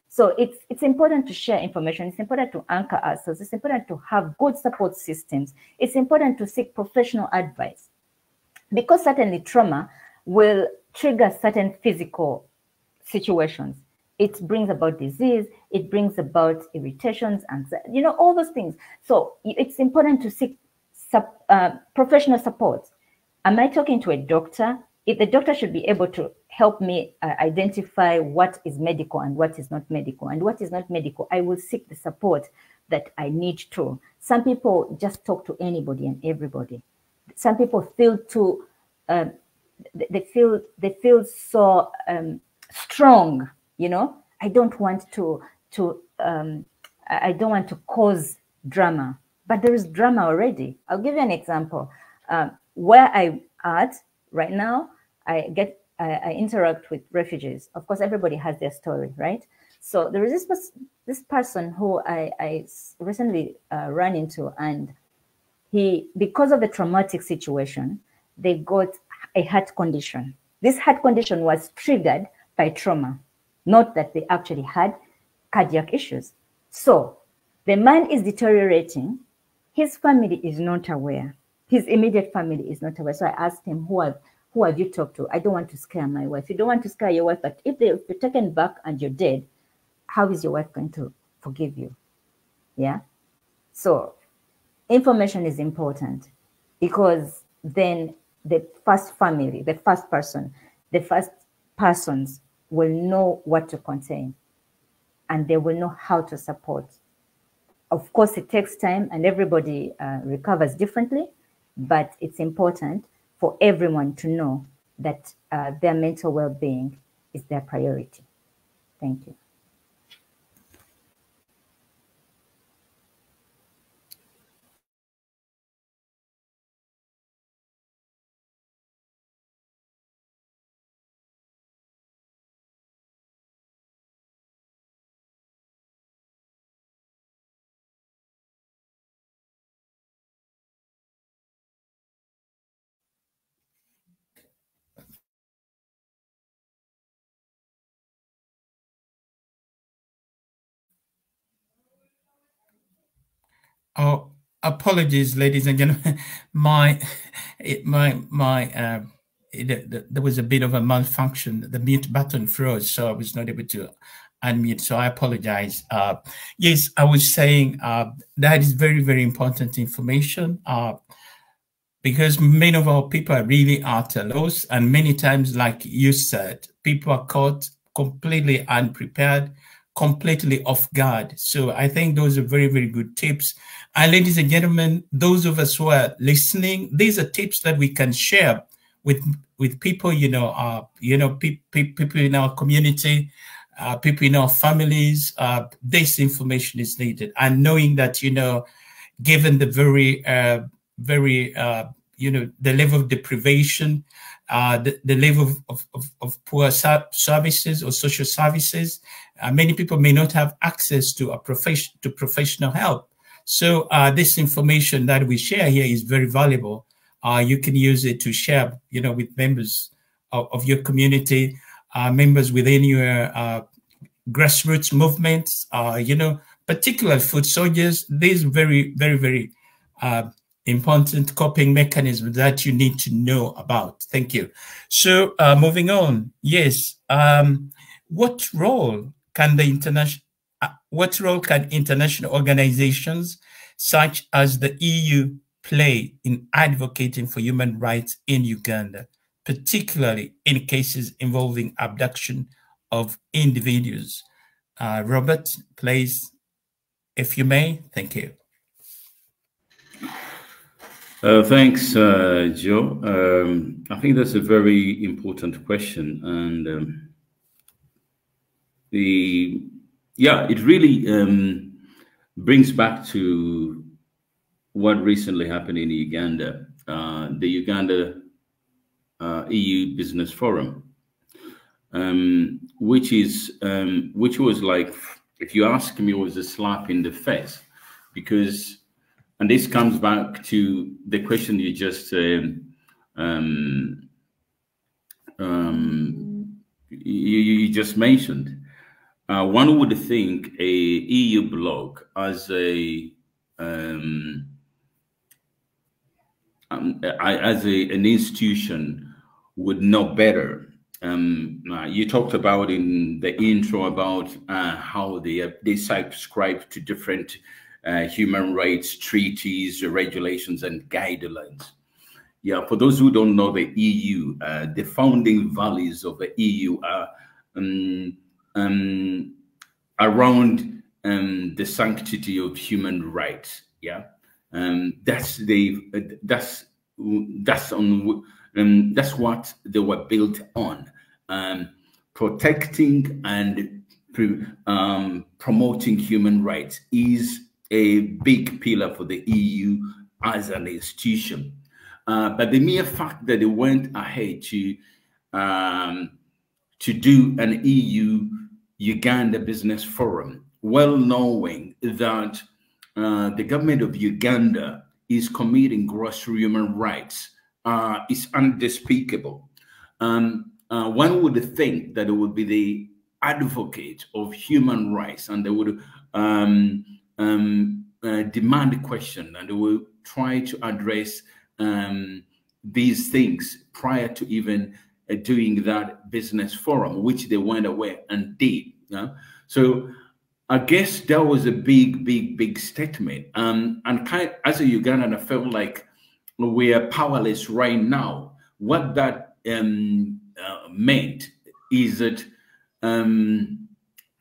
So it's important to share information. It's important to anchor ourselves. It's important to have good support systems. It's important to seek professional advice, because certainly trauma will trigger certain physical situations. It brings about disease. It brings about irritations, anxiety, all those things. So it's important to seek professional support. Am I talking to a doctor? If the doctor should be able to help me identify what is medical and what is not medical, and what is not medical, I will seek the support that I need to. Some people just talk to anybody and everybody. Some people feel too, they feel so strong. I don't want I don't want to cause drama, but there is drama already. I'll give you an example. Where I'm at right now, I interact with refugees. Of course, everybody has their story, right? So there is this person who I recently ran into, and because of the traumatic situation, they got a heart condition. This heart condition was triggered by trauma, not that they actually had cardiac issues. So the man is deteriorating. His family is not aware. His immediate family is not aware. So I asked him, who have you talked to? I don't want to scare my wife. You don't want to scare your wife, but if you're taken back and you're dead, how is your wife going to forgive you? Yeah. So information is important, because then the first family, the first persons will know what to contain, and they will know how to support. Of course, it takes time and everybody recovers differently, but it's important for everyone to know that their mental well-being is their priority. Thank you. Oh, apologies, ladies and gentlemen. There was a bit of a malfunction. The mute button froze, so I was not able to unmute. So I apologize. Yes, I was saying that is very, very important information, because many of our people are really at a loss, and many times, like you said, people are caught completely unprepared, completely off guard. So I think those are very, very good tips. And ladies and gentlemen, those of us who are listening, these are tips that we can share with people, people in our community, people in our families. This information is needed, and knowing that, given the the level of deprivation, the level of poor services or social services, many people may not have access to professional help. So this information that we share here is very valuable. You can use it to share, with members of your community, members within your grassroots movements, particular food soldiers. These very, very, very important coping mechanisms that you need to know about. Thank you. So moving on, yes. What role can international organizations such as the EU play in advocating for human rights in Uganda, particularly in cases involving abduction of individuals? Robert, please, if you may. Thank you. Thanks, Joe. I think that's a very important question, and it really brings back to what recently happened in Uganda, the Uganda EU Business Forum, which was like, if you ask me, it was a slap in the face, because. And this comes back to the question you just you just mentioned. One would think a EU blog as an institution would know better. You talked about in the intro about how they subscribe to different human rights treaties, regulations, and guidelines. Yeah, for those who don't know the EU, the founding values of the EU are around the sanctity of human rights. Yeah, that's what they were built on, protecting and promoting human rights is a big pillar for the EU as an institution. But the mere fact that they went ahead to do an EU Uganda Business Forum, well knowing that the government of Uganda is committing gross human rights, is undespicable. one would think that it would be the advocate of human rights, and they would demand a question, and they will try to address these things prior to even doing that business forum, which they went away and did. So I guess that was a big statement. And as a Ugandan, I felt like we are powerless right now. What that meant is that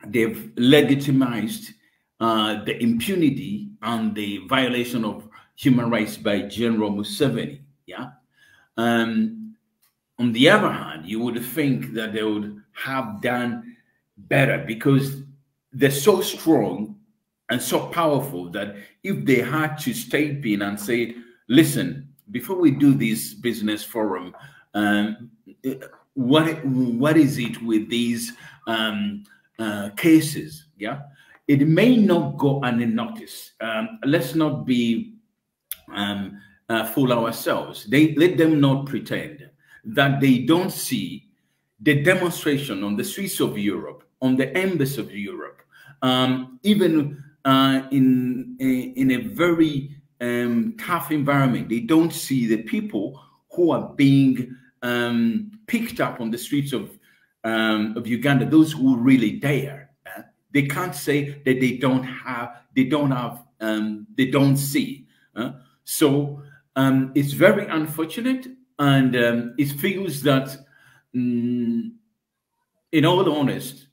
they've legitimized the impunity and the violation of human rights by General Museveni. On the other hand, you would think that they would have done better, because they're so strong and so powerful that if they had to step in and say, listen, before we do this business forum, what is it with these cases? It may not go unnoticed. Let's not be fool ourselves. Let them not pretend that they don't see the demonstration on the streets of Europe, on the embassy of Europe, even in a very tough environment. They don't see the people who are being picked up on the streets of Uganda, those who really dare. They can't say that they don't see. So it's very unfortunate, and it feels that, in all honesty,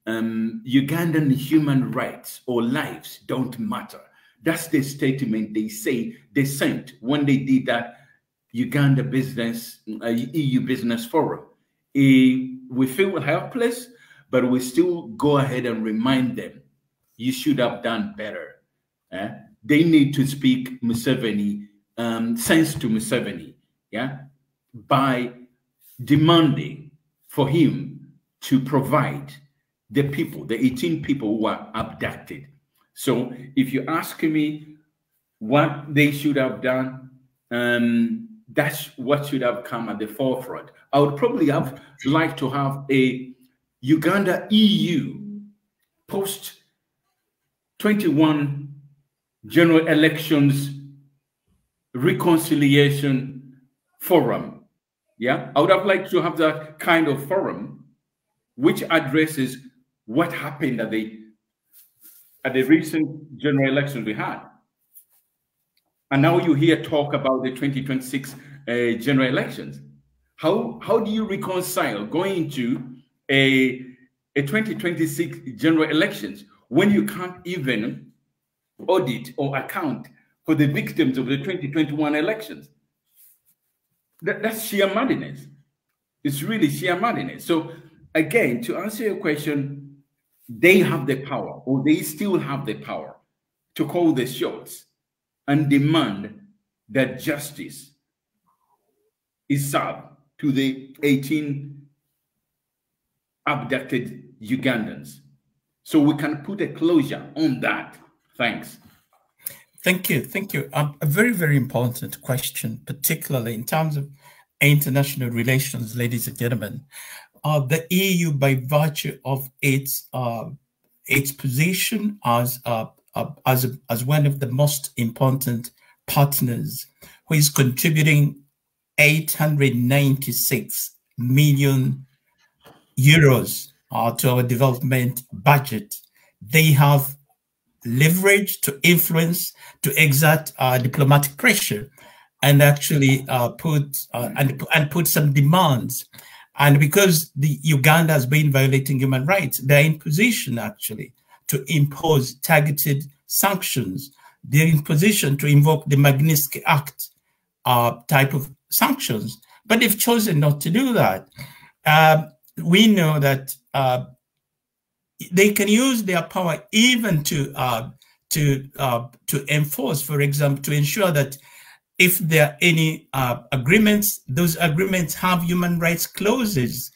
Ugandan human rights or lives don't matter. That's the statement they say they sent when they did that Uganda business, EU business forum. We feel helpless, but we still go ahead and remind them, you should have done better. They need to speak Museveni, sense to Museveni, by demanding for him to provide the people, the 18 people who are abducted. So if you ask me what they should have done, that's what should have come at the forefront. I would probably have liked to have a Uganda EU post 21 general elections reconciliation forum. I would have liked to have that kind of forum which addresses what happened at the recent general elections we had. And now you hear talk about the 2026 general elections. How do you reconcile going to a 2026 general elections when you can't even audit or account for the victims of the 2021 elections? That's sheer madness. It's really sheer madness. So again, to answer your question, they have the power, or they still have the power, to call the shots and demand that justice is served to the 18 abducted Ugandans. So we can put a closure on that. Thanks. Thank you. Thank you. A very, very important question, particularly in terms of international relations, ladies and gentlemen. The EU, by virtue of its position as one of the most important partners, who is contributing 896 million euros to our development budget, they have leverage to influence, to exert diplomatic pressure, and actually put some demands. And because the Uganda has been violating human rights, they're in position actually to impose targeted sanctions. They're in position to invoke the Magnitsky Act type of sanctions, but they've chosen not to do that. We know that they can use their power even to enforce, for example, to ensure that if there are any agreements, those agreements have human rights clauses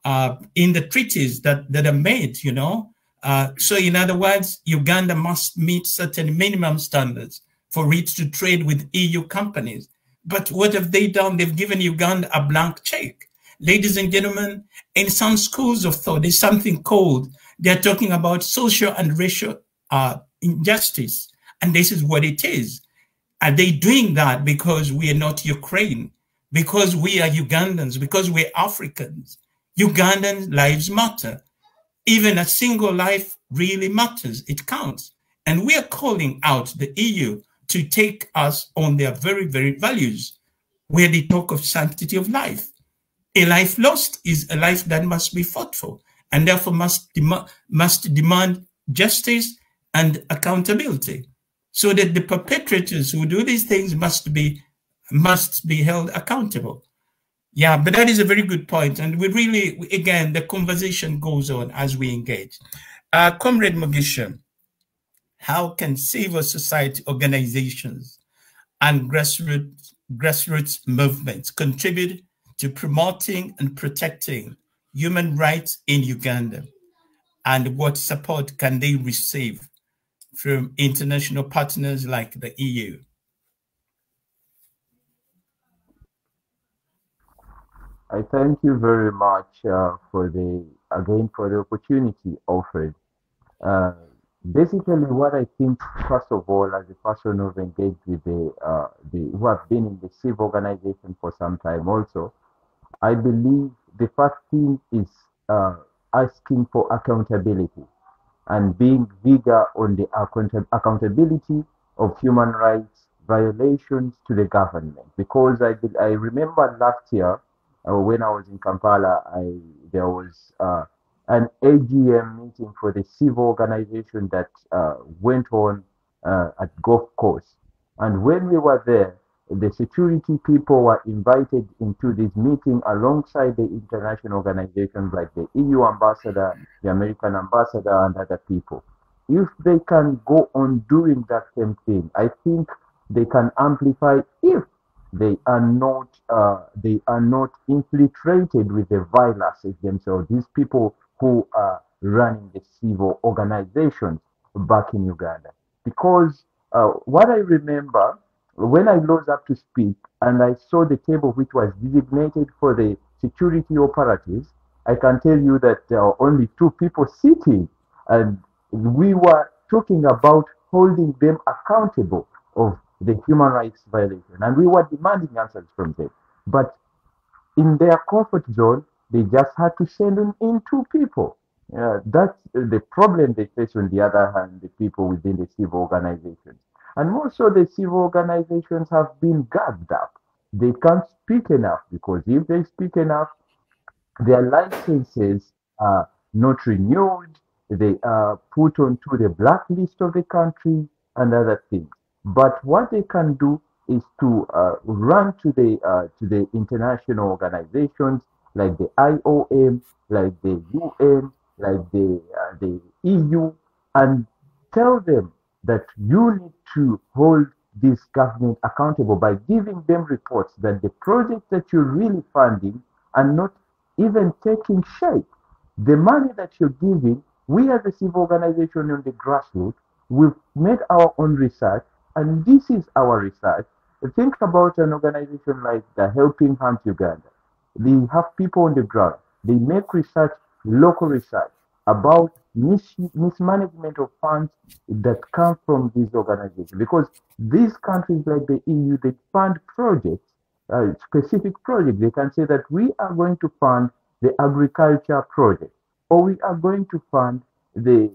in the treaties that are made, So in other words, Uganda must meet certain minimum standards for it to trade with EU companies. But what have they done? They've given Uganda a blank check. Ladies and gentlemen, in some schools of thought, there's something called, they're talking about social and racial injustice. And this is what it is. Are they doing that because we are not Ukraine? Because we are Ugandans? Because we're Africans? Ugandan lives matter. Even a single life really matters. It counts. And we are calling out the EU to take us on their very, very values, where they talk of sanctity of life. A life lost is a life that must be fought for, and therefore must demand justice and accountability, so that the perpetrators who do these things must be held accountable. Yeah, but that is a very good point, and we really, again, the conversation goes on as we engage. Comrade Mugisha, how can civil society organizations and grassroots movements contribute to promoting and protecting human rights in Uganda? And what support can they receive from international partners like the EU? I thank you very much for the opportunity offered. Basically, what I think, first of all, as a person who's engaged with who have been in the civil organization for some time also, I believe the first thing is asking for accountability and being bigger on the accountability of human rights violations to the government. Because I remember last year when I was in Kampala, there was an AGM meeting for the civil organization that went on at Gulf Coast. And when we were there, the security people were invited into this meeting alongside the international organizations like the EU ambassador, the American ambassador, and other people. If they can go on doing that same thing, I think they can amplify if they are not infiltrated with the violence themselves. These people who are running the civil organizations back in Uganda. Because what I remember, when I rose up to speak and I saw the table which was designated for the security operatives, I can tell you that there are only 2 people sitting, and we were talking about holding them accountable of the human rights violation, and we were demanding answers from them. But in their comfort zone, they just had to send in 2 people. That's the problem they face. On the other hand, the people within the civil organizations. And also the civil organizations have been gagged up. They can't speak enough, because if they speak enough, their licenses are not renewed. They are put onto the blacklist of the country and other things. But what they can do is to run to the international organizations like the IOM, like the UN, like the EU, and tell them that you need to hold this government accountable by giving them reports that the projects that you're really funding are not even taking shape. The money that you're giving, we as a civil organization on the grassroots, we've made our own research, and this is our research. Think about an organization like the Helping Hand Uganda. They have people on the ground. They make research, local research, about mismanagement of funds that come from these organizations. Because these countries like the EU, they fund projects, specific projects. They can say that we are going to fund the agriculture project, or we are going to fund the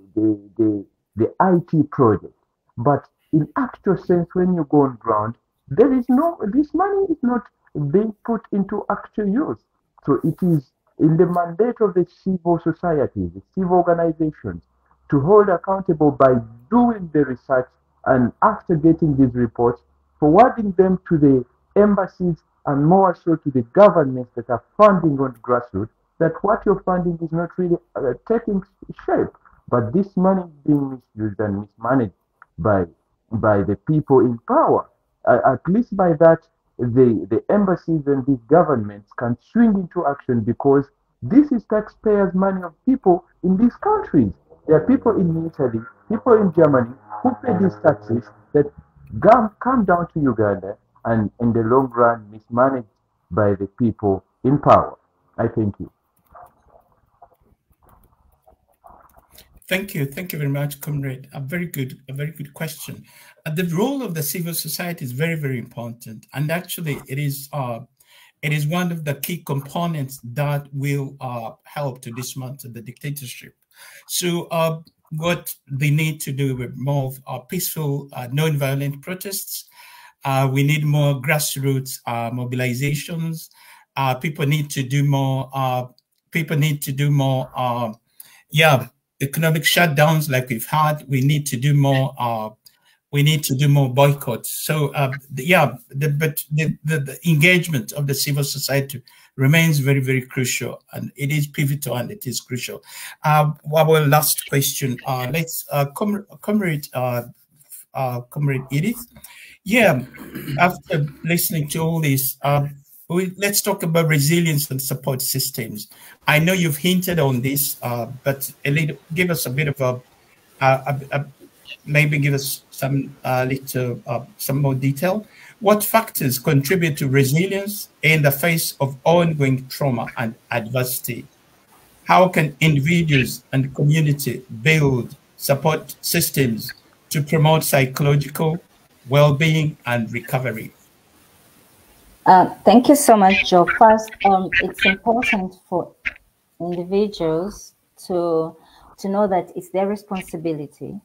IT project. But in actual sense, when you go on ground, there is this money is not being put into actual use. So it is in the mandate of the civil society, the civil organizations, to hold accountable by doing the research, and after getting these reports, forwarding them to the embassies and more so to the governments that are funding on the grassroots, that what you're funding is not really taking shape, but this money is being misused and mismanaged by the people in power. At least by that, the embassies and these governments can swing into action, because this is taxpayers' money of people in these countries. There are people in Italy, people in Germany who pay these taxes that come down to Uganda and in the long run mismanaged by the people in power. I thank you. Thank you very much, comrade. A very good question. The role of the civil society is very, very important, and actually, it is one of the key components that will help to dismantle the dictatorship. So, what they need to do with more peaceful, non-violent protests. We need more grassroots mobilizations. People need to do more. Yeah, economic shutdowns like we've had. We need to do more. We need to do more boycotts. So the engagement of the civil society remains very, very crucial, and it is pivotal and it is crucial. Our last question. Let's comrade Edith. Yeah, after listening to all this, let's talk about resilience and support systems. I know you've hinted on this, but give us a bit of maybe give us some some more detail. What factors contribute to resilience in the face of ongoing trauma and adversity? How can individuals and community build support systems to promote psychological well-being and recovery? Thank you so much, Joe. First, it's important for individuals to know that it's their responsibility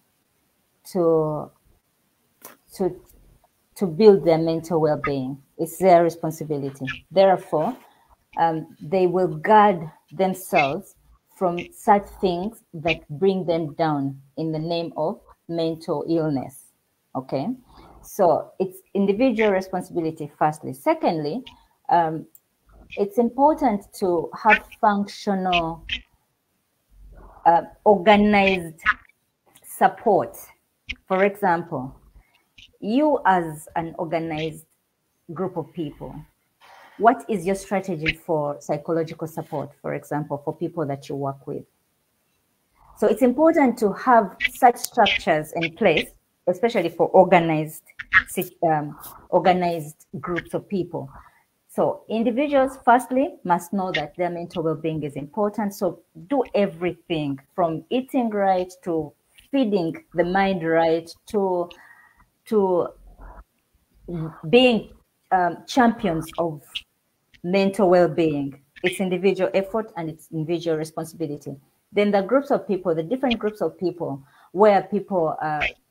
to build their mental well-being. It's their responsibility. Therefore, they will guard themselves from such things that bring them down in the name of mental illness. Okay, so it's individual responsibility firstly. Secondly, it's important to have functional, organized support. For example, you as an organized group of people, what is your strategy for psychological support, for example, for people that you work with? So it's important to have such structures in place, especially for organized groups of people. So individuals, firstly, must know that their mental well-being is important. So do everything from eating right to feeding the mind right to being champions of mental well-being. It's individual effort and it's individual responsibility. Then the groups of people, the different groups of people, where people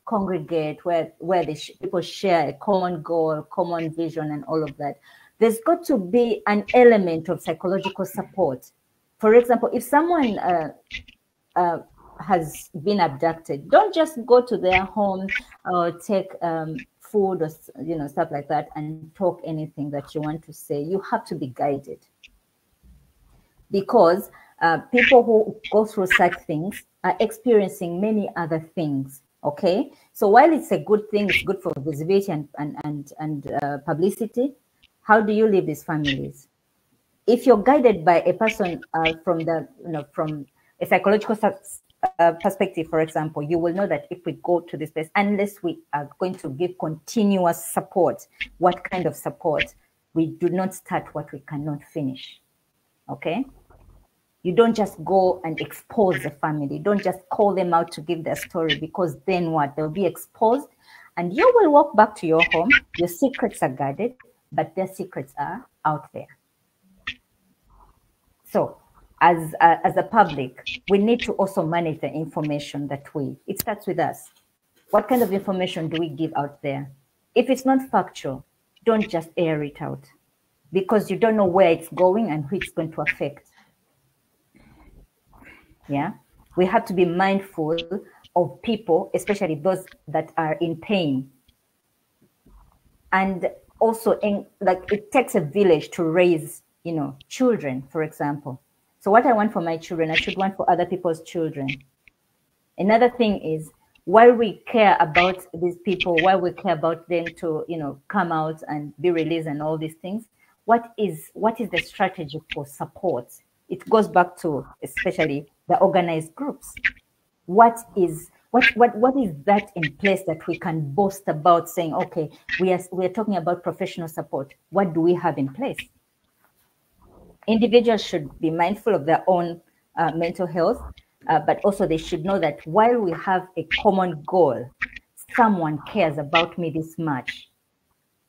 congregate, where people share a common goal, common vision, and all of that. There's got to be an element of psychological support. For example, if someone has been abducted, don't just go to their home or take food or stuff like that and talk anything that you want to say. You have to be guided, because people who go through such things are experiencing many other things. Okay, so while it's a good thing, it's good for visibility and publicity. How do you leave these families? If you're guided by a person from a psychological perspective, for example, you will know that if we go to this place, unless we are going to give continuous support, what kind of support? We do not start what we cannot finish. Okay? You don't just go and expose the family. Don't just call them out to give their story, because then what? They'll be exposed and you will walk back to your home. Your secrets are guarded, but their secrets are out there. So as a public, we need to also manage the information that it starts with us. What kind of information do we give out there? If it's not factual, don't just air it out, because you don't know where it's going and who it's going to affect. Yeah, we have to be mindful of people, especially those that are in pain. And also, it takes a village to raise, children, for example. So what I want for my children, I should want for other people's children. Another thing is, while we care about these people, while we care about them to, come out and be released and all these things, what is the strategy for support? It goes back to especially the organized groups. What is What is that in place that we can boast about, saying, okay, we are talking about professional support. What do we have in place? Individuals should be mindful of their own mental health, but also they should know that while we have a common goal, someone cares about me this much.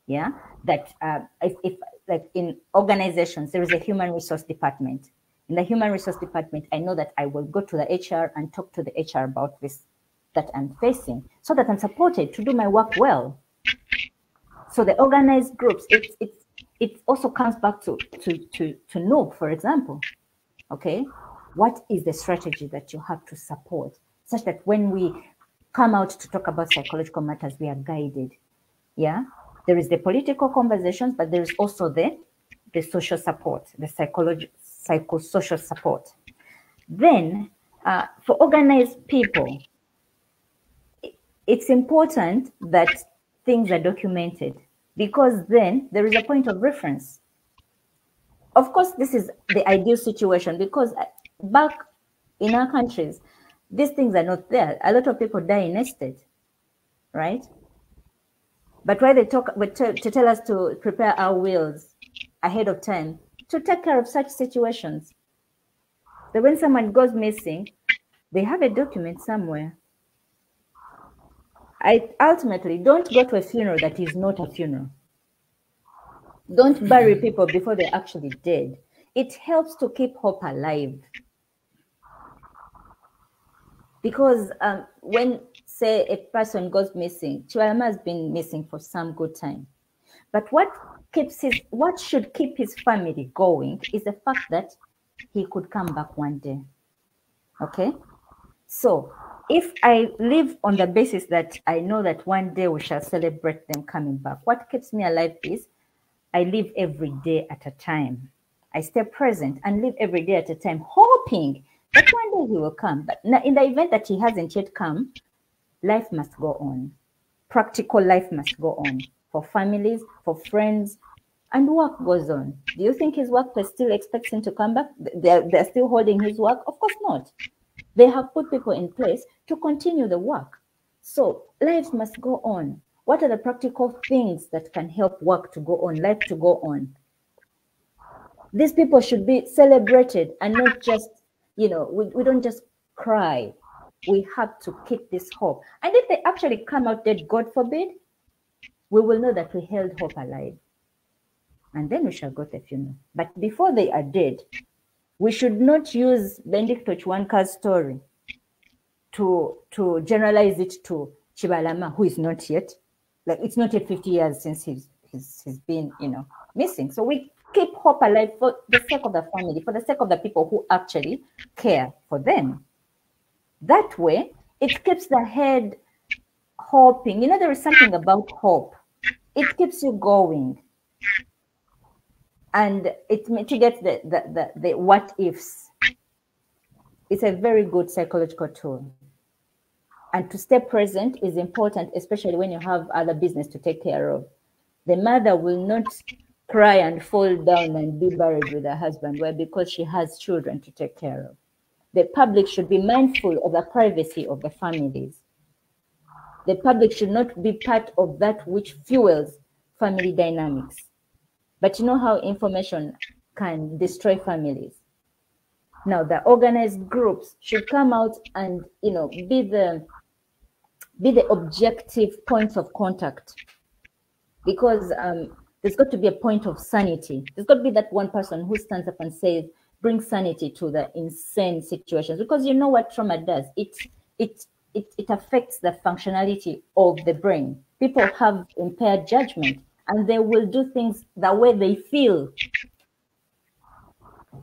Yeah, that if like in organizations, there is a human resource department. In the human resource department, I know that I will go to the HR and talk to the HR about this that I'm facing, so that I'm supported to do my work well. So the organized groups, it also comes back to know, for example, okay, what is the strategy that you have to support, such that when we come out to talk about psychological matters, we are guided. Yeah, there is the political conversations, but there is also the social support, the psychosocial support. Then for organized people, it's important that things are documented, because then there is a point of reference. Of course, this is the ideal situation, because back in our countries, these things are not there. A lot of people die in estate, right? But why they talk, but to tell us to prepare our wills ahead of time to take care of such situations. That when someone goes missing, they have a document somewhere. Ultimately, don't go to a funeral that is not a funeral. Don't bury people before they're actually dead. It helps to keep hope alive. Because when, say, a person goes missing, Chibalama has been missing for some good time. But what should keep his family going is the fact that he could come back one day. Okay? So if I live on the basis that I know that one day we shall celebrate them coming back, what keeps me alive is I live every day at a time. I stay present and live every day at a time, hoping that one day he will come. But in the event that he hasn't yet come, life must go on. Practical life must go on for families, for friends, and work goes on. Do you think his workplace still expects him to come back? They're still holding his work? Of course not. They have put people in place to continue the work. So lives must go on. What are the practical things that can help work to go on, life to go on? These people should be celebrated and not just, we don't just cry. We have to keep this hope. And if they actually come out dead, God forbid, we will know that we held hope alive. And then we shall go to the funeral. But before they are dead, we should not use Benedicto Chwanka's story to generalize it to Chibalama, who is not yet, like it's not yet 50 years since he's been, missing. So we keep hope alive for the sake of the family, for the sake of the people who actually care for them. That way, it keeps the head hoping. There is something about hope. It keeps you going. And it mitigates the what ifs. It's a very good psychological tool. And to stay present is important, especially when you have other business to take care of. The mother will not cry and fall down and be buried with her husband, why? Because she has children to take care of. The public should be mindful of the privacy of the families. The public should not be part of that which fuels family dynamics. But you know how information can destroy families. Now, the organized groups should come out and, be the objective points of contact, because there's got to be a point of sanity. There's got to be that one person who stands up and says, bring sanity to the insane situations, because you know what trauma does? It affects the functionality of the brain. People have impaired judgment, and they will do things the way they feel.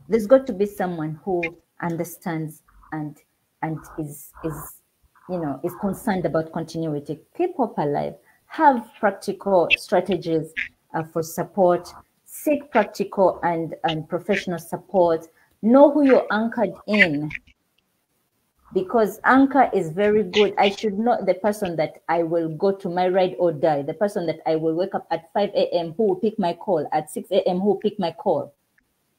There's got to be someone who understands and is concerned about continuity. Keep hope alive. Have practical strategies for support. Seek practical and professional support. Know who you're anchored in, because anchor is very good. I should know the person that I will go to my ride or die, the person that I will wake up at 5 a.m. who will pick my call, at 6 a.m. who will pick my call.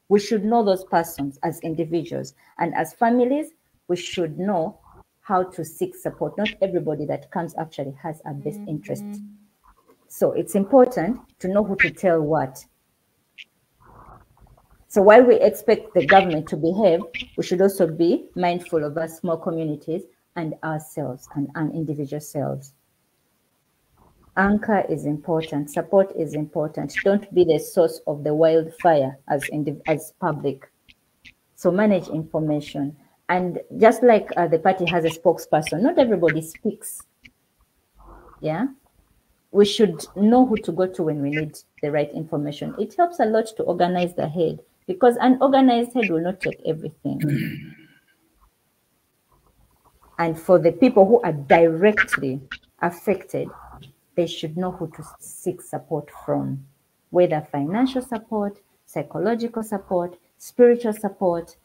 We should know those persons as individuals. And as families, we should know how to seek support. Not everybody that comes actually has our best interest. So it's important to know who to tell what. So while we expect the government to behave, we should also be mindful of our small communities and ourselves and our individual selves. Anchor is important. Support is important. Don't be the source of the wildfire as public. So manage information. And just like the party has a spokesperson, not everybody speaks. Yeah. We should know who to go to when we need the right information. It helps a lot to organize the head, because an organized head will not take everything. And for the people who are directly affected, they should know who to seek support from, whether financial support, psychological support, spiritual support.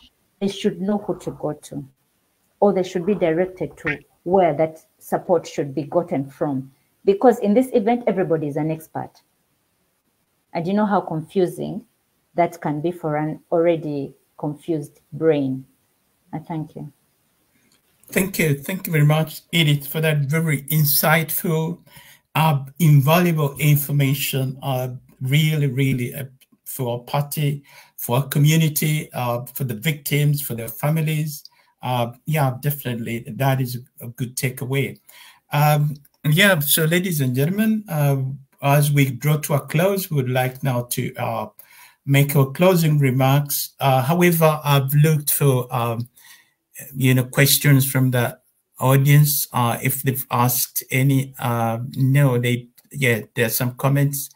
They should know who to go to, or they should be directed to where that support should be gotten from. Because in this event, everybody is an expert. And you know how confusing that can be for an already confused brain. I thank you. Thank you. Thank you very much, Edith, for that very insightful, invaluable information. Really, for our party, for our community, for the victims, for their families. Yeah, definitely, that is a good takeaway. Yeah, so ladies and gentlemen, as we draw to a close, we would like now to make our closing remarks. However, I've looked for questions from the audience. If they've asked any, no, there's some comments,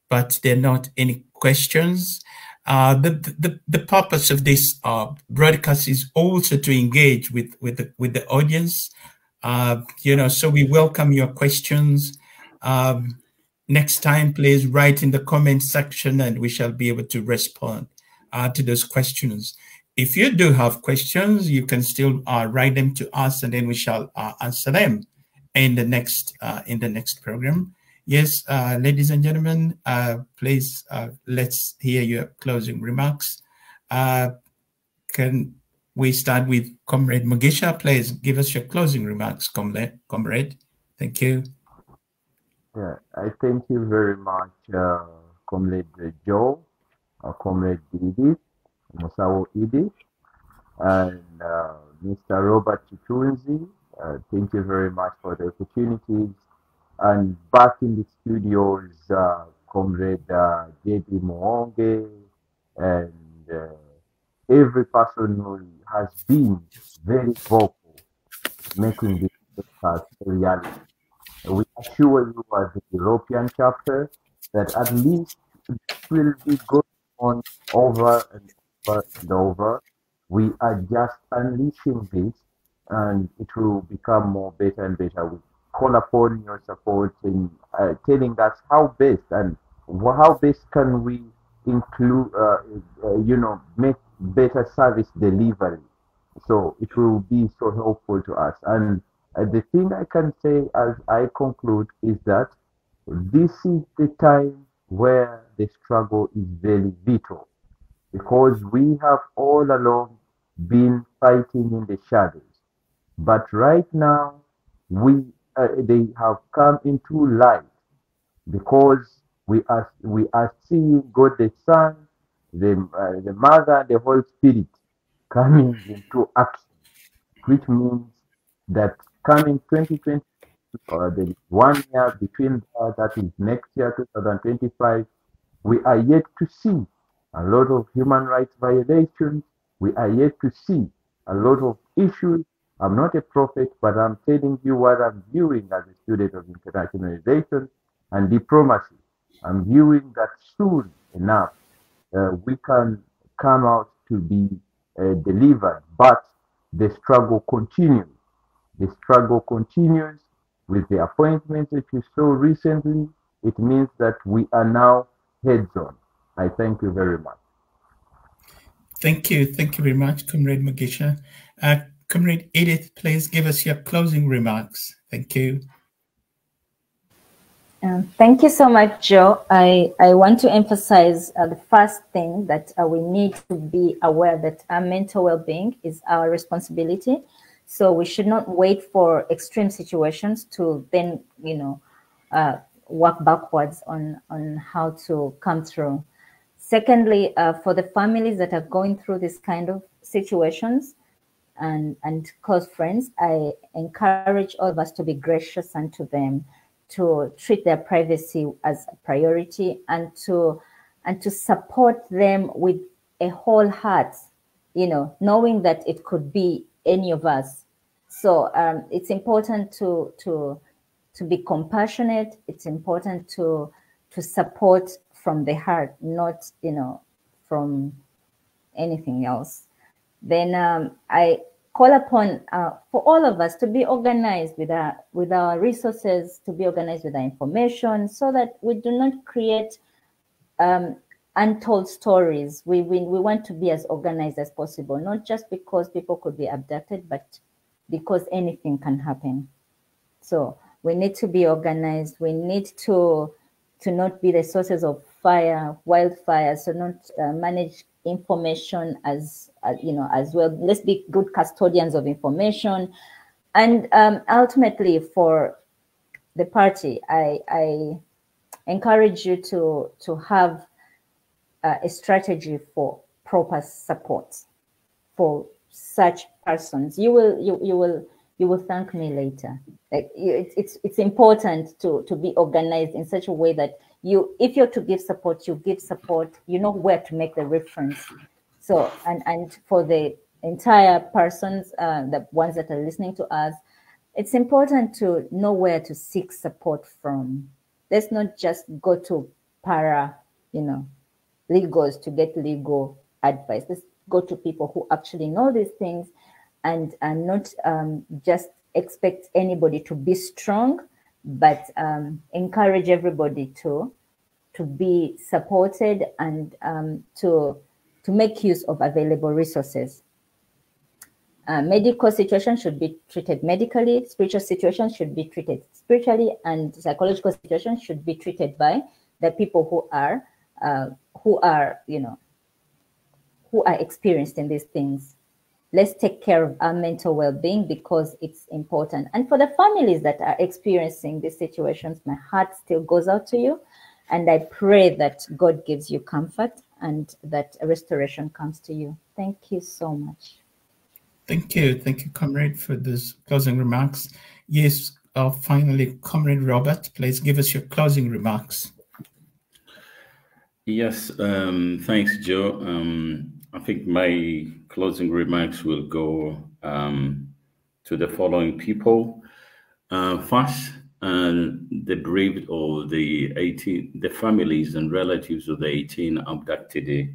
but there are not any questions. The purpose of this broadcast is also to engage with the audience. So we welcome your questions. Next time, please write in the comment section and we shall be able to respond to those questions. If you do have questions, you can still write them to us, and then we shall answer them in the next program. Yes, ladies and gentlemen, please let's hear your closing remarks. Can we start with Comrade Mugisha? Please give us your closing remarks, Comrade. Thank you. Yeah, I thank you very much, Comrade Joe, Comrade Edith, Musawo Edith, and Mr. Robert Chitunzi. Thank you very much for the opportunities. And back in the studios, Comrade J.D. Muwonge, and every person who has been very vocal, making this podcast a reality. We assure you as the European chapter that at least it will be going on over and over and over. We are just unleashing this, and it will become more better and better. We call upon your support in telling us how best can we include, make better service delivery. So it will be so helpful to us. And the thing I can say as I conclude is that this is the time where the struggle is very vital, because we have all along been fighting in the shadows. But right now, they have come into light, because we are seeing God the Son, the Mother, and the Holy Spirit coming into action, which means that coming 2020, the 1 year between that is next year, 2025, we are yet to see a lot of human rights violations. We are yet to see a lot of issues. I'm not a prophet, but I'm telling you what I'm viewing as a student of international relations and diplomacy. I'm viewing that soon enough we can come out to be delivered, but the struggle continues. The struggle continues with the appointments that you saw recently. It means that we are now heads on. I thank you very much. Thank you. Thank you very much, Comrade Mugisha. Comrade Edith, please give us your closing remarks. Thank you. Thank you so much, Joe. I want to emphasize the first thing that we need to be aware that our mental well-being is our responsibility. So we should not wait for extreme situations to then, work backwards on how to come through. Secondly, for the families that are going through this kind of situations and close friends, I encourage all of us to be gracious unto them, to treat their privacy as a priority, and to support them with a whole heart, knowing that it could be any of us. So it's important to be compassionate. It's important to support from the heart, not from anything else. Then I call upon for all of us to be organized with our resources, to be organized with our information, so that we do not create untold stories. We want to be as organized as possible, not just because people could be abducted, but because anything can happen. So we need to be organized. We need to not be the sources of wildfires, so not manage information as well. Let's be good custodians of information. And ultimately, for the party, I encourage you to have a strategy for proper support for such persons. You will thank me later. Like, it's important to be organized in such a way that if you're to give support, you give support. You know where to make the reference. So and for the entire persons, the ones that are listening to us, it's important to know where to seek support from. Let's not just go to legals to get legal advice. Let's go to people who actually know these things, and not just expect anybody to be strong, but encourage everybody to be supported and to make use of available resources. Medical situations should be treated medically, spiritual situations should be treated spiritually, and psychological situations should be treated by the people who are experienced in these things. Let's take care of our mental well-being, because it's important. And for the families that are experiencing these situations, my heart still goes out to you. And I pray that God gives you comfort and that restoration comes to you. Thank you so much. Thank you, Comrade, for those closing remarks. Yes, finally, Comrade Robert, please give us your closing remarks. Yes, thanks, Joe. I think my closing remarks will go to the following people. First, the bereaved or the families and relatives of the 18 abducted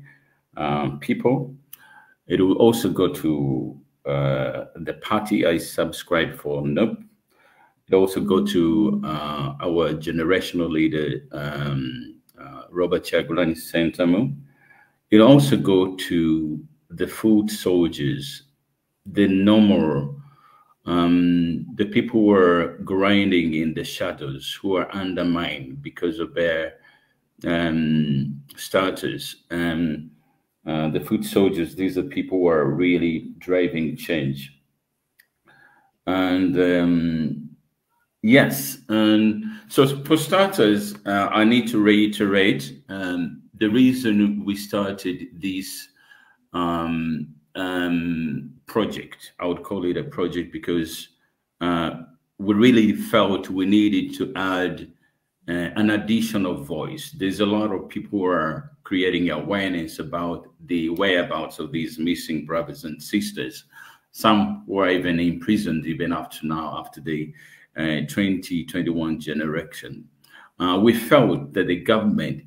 people. It will also go to the party I subscribe for, NUP. It also go to our generational leader, Robert Kyagulanyi Ssentamu. It also go to the foot soldiers, the normal, the people who are grinding in the shadows, who are undermined because of their status. The foot soldiers, these are people who are really driving change. And yes, and so for starters, I need to reiterate the reason we started this project. I would call it a project because we really felt we needed to add an additional voice. There's a lot of people who are creating awareness about the whereabouts of these missing brothers and sisters. Some were even imprisoned even up to now, after the 2021 generation. We felt that the government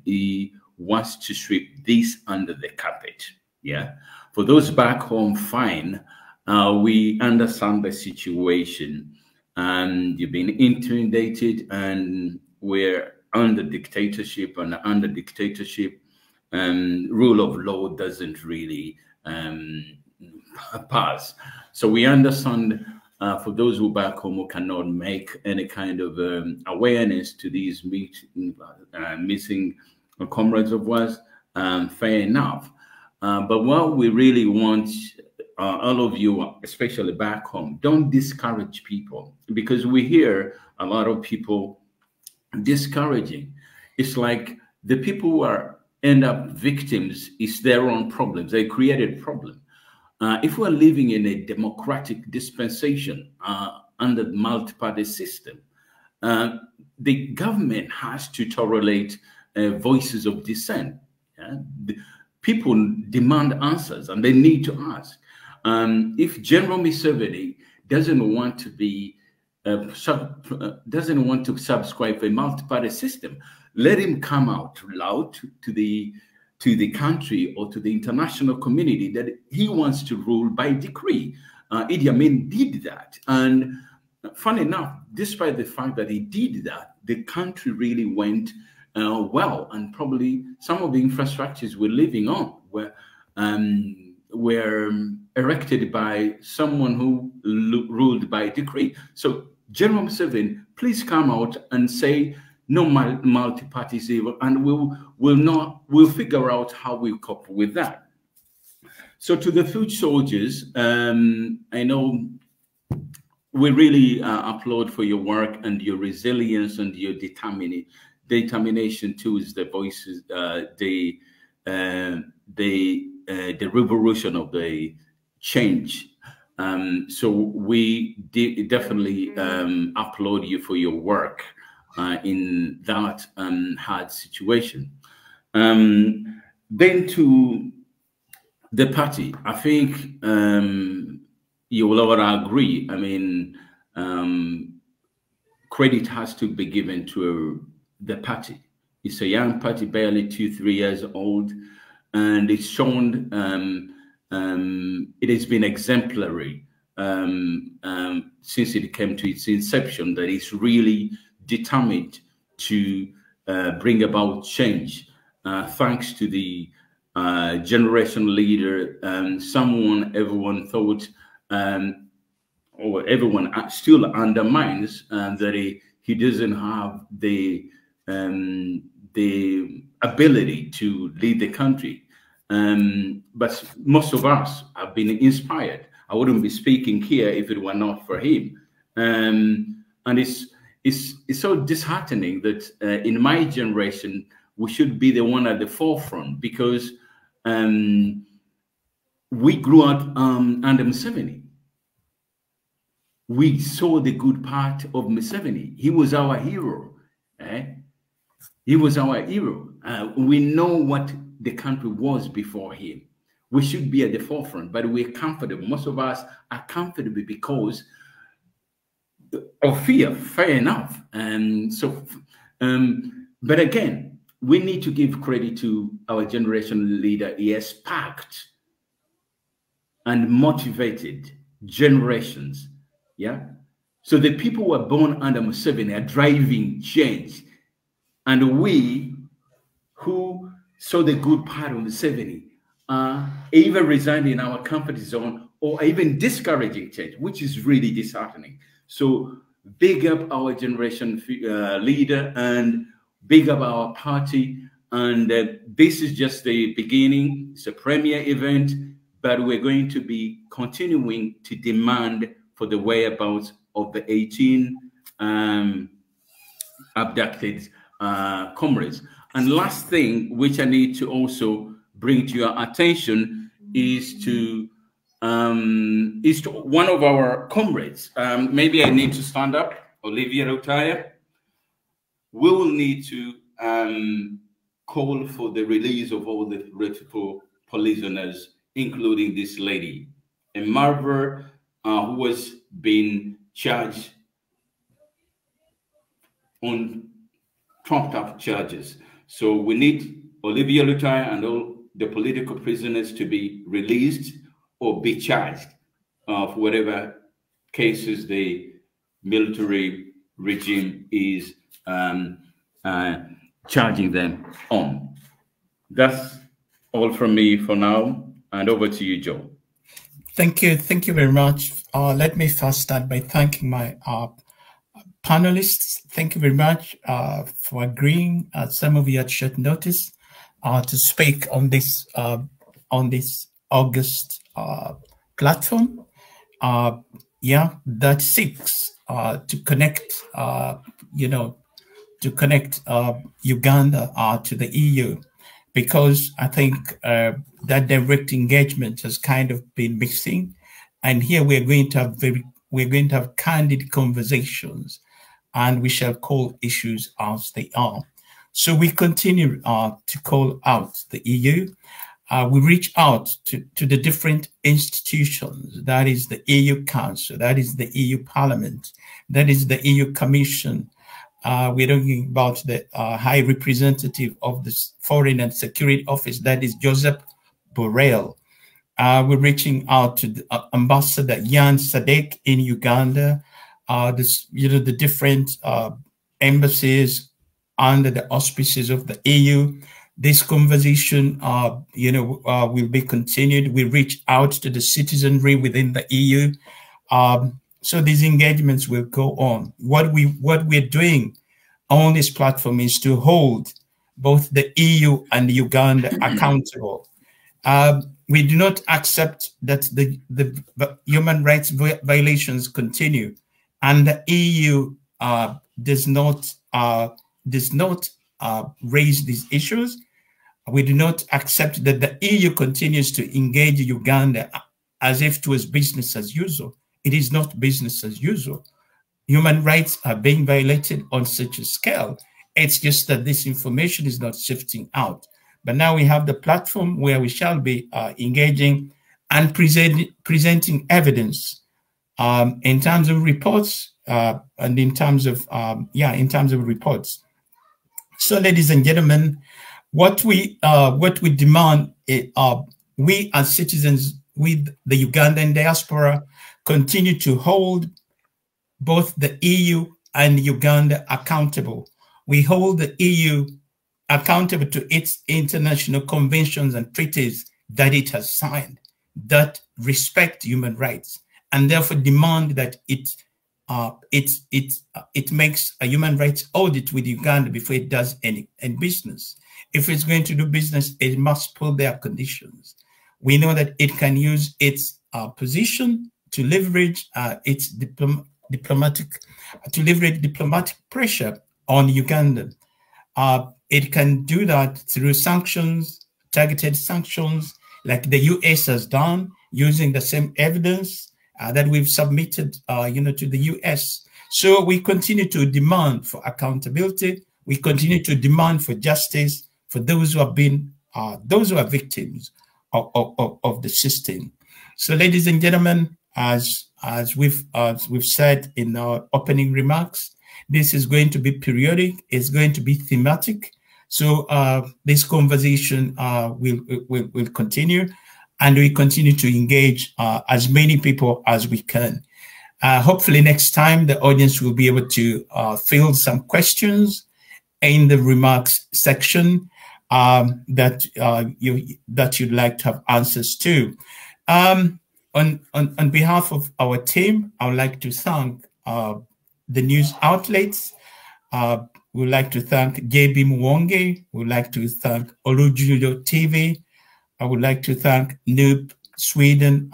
wants to sweep this under the carpet. Yeah. For those back home, fine. We understand the situation, and you've been intimidated, and we're under dictatorship, and under dictatorship, rule of law doesn't really pass. So we understand. For those who back home who cannot make any kind of awareness to these missing comrades of ours, fair enough. But what we really want all of you, especially back home, don't discourage people, because we hear a lot of people discouraging. It's like the people who end up victims is their own problems. They created problem. If we're living in a democratic dispensation under the multi-party system, the government has to tolerate voices of dissent. Yeah? People demand answers, and they need to ask. If General Museveni doesn't want to be doesn't want to subscribe to a multi-party system, let him come out loud to the country or to the international community that he wants to rule by decree. Idi Amin did that, and funny enough, despite the fact that he did that, the country really went well, and probably some of the infrastructures we're living on were erected by someone who ruled by decree. So General Museveni, please come out and say no multi-party evil, and we'll figure out how we cope with that. So to the foot soldiers, I know we really applaud for your work and your resilience and your determination towards the voices, the revolution of the change. So we definitely applaud you for your work in that hard situation. Then to the party, I think you will all agree. I mean, credit has to be given to the party. It's a young party, barely 2-3 years old, and it's shown it has been exemplary since it came to its inception, that it's really determined to bring about change, thanks to the generation leader, someone everyone thought, or everyone still undermines, that he doesn't have the ability to lead the country. But most of us have been inspired. I wouldn't be speaking here if it were not for him. And it's so disheartening that in my generation, we should be the one at the forefront, because we grew up under Museveni. We saw the good part of Museveni. He was our hero. He was our hero. We know what the country was before him. We should be at the forefront, but we're comfortable. Most of us are comfortable because of fear, fair enough. But again, we need to give credit to our generation leader. He has sparked and motivated generations. Yeah. So the people who were born under Museveni are driving change. And we who saw the good part of Museveni are either resigning in our comfort zone or even discouraging change, which is really disheartening. So big up our generation leader and big up our party. And this is just the beginning. It's a premier event, but we're going to be continuing to demand for the whereabouts of the 18 abducted comrades. And last thing, which I need to also bring to your attention, is to one of our comrades. Maybe I need to stand up, Olivia Rotaya. We will need to call for the release of all the political prisoners, including this lady, a Marver, who was being charged on trumped up charges. So we need Olivia Lutaya and all the political prisoners to be released or be charged for whatever cases the military regime is charging them on. That's all from me for now, and over to you, Joe. Thank you very much. Let me first start by thanking my panelists. Thank you very much for agreeing at some of you at short notice to speak on this August platform, that seeks to connect, to connect Uganda to the EU, because I think that direct engagement has kind of been missing, and here we're going to have candid conversations, and we shall call issues as they are. So we continue to call out the EU. We reach out to the different institutions, that is the EU Council, that is the EU Parliament, that is the EU Commission. We're talking about the High Representative of the Foreign and Security Office, that is Joseph Borrell. We're reaching out to the, Ambassador Jan Sadek in Uganda, the different embassies under the auspices of the EU. This conversation, will be continued. We reach out to the citizenry within the EU. So these engagements will go on. What we're doing on this platform is to hold both the EU and Uganda accountable. We do not accept that the human rights violations continue, and the EU does not raise these issues. We do not accept that the EU continues to engage Uganda as if it was business as usual. It is not business as usual. Human rights are being violated on such a scale. It's just that this information is not shifting out. But now we have the platform where we shall be engaging and presenting evidence in terms of reports and in terms of reports. So, ladies and gentlemen, what we demand, we as citizens with the Ugandan diaspora continue to hold both the EU and Uganda accountable. We hold the EU accountable to its international conventions and treaties that it has signed that respect human rights, and therefore demand that it makes a human rights audit with Uganda before it does any business. If it's going to do business, it must put their conditions. We know that it can use its position to leverage its diplomatic pressure on Uganda. It can do that through sanctions, targeted sanctions, like the US has done, using the same evidence that we've submitted, to the US. So we continue to demand for accountability. We continue to demand for justice for those who have been, those who are victims of the system. So, ladies and gentlemen, as we've said in our opening remarks, this is going to be periodic. It's going to be thematic. So this conversation will continue, and we continue to engage as many people as we can. Hopefully next time the audience will be able to field some questions in the remarks section that you'd like to have answers to. On behalf of our team, I would like to thank the news outlets. We'd like to thank JB Muwonge. We'd like to thank Olujulo TV. I would like to thank Noob Sweden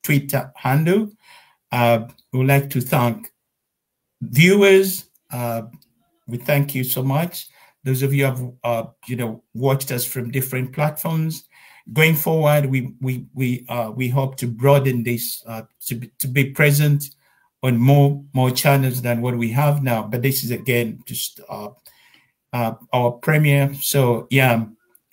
Twitter handle. We would like to thank viewers. We thank you so much. Those of you who have watched us from different platforms. Going forward, we hope to broaden this to be present on more channels than what we have now. But this is again just our premiere. So yeah,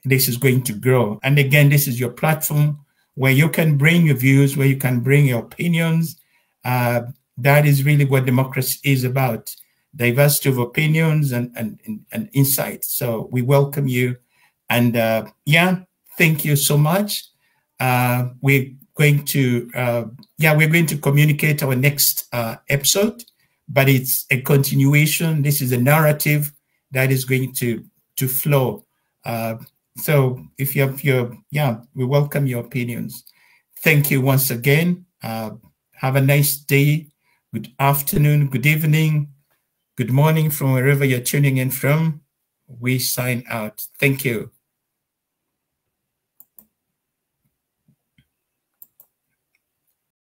this is going to grow. And again, this is your platform where you can bring your views, where you can bring your opinions. That is really what democracy is about: diversity of opinions and insights. So we welcome you, and yeah. Thank you so much. We're going to communicate our next episode, but it's a continuation. This is a narrative that is going to flow. So if you have we welcome your opinions. Thank you once again. Have a nice day, good afternoon, good evening, good morning from wherever you're tuning in from. We sign out. Thank you.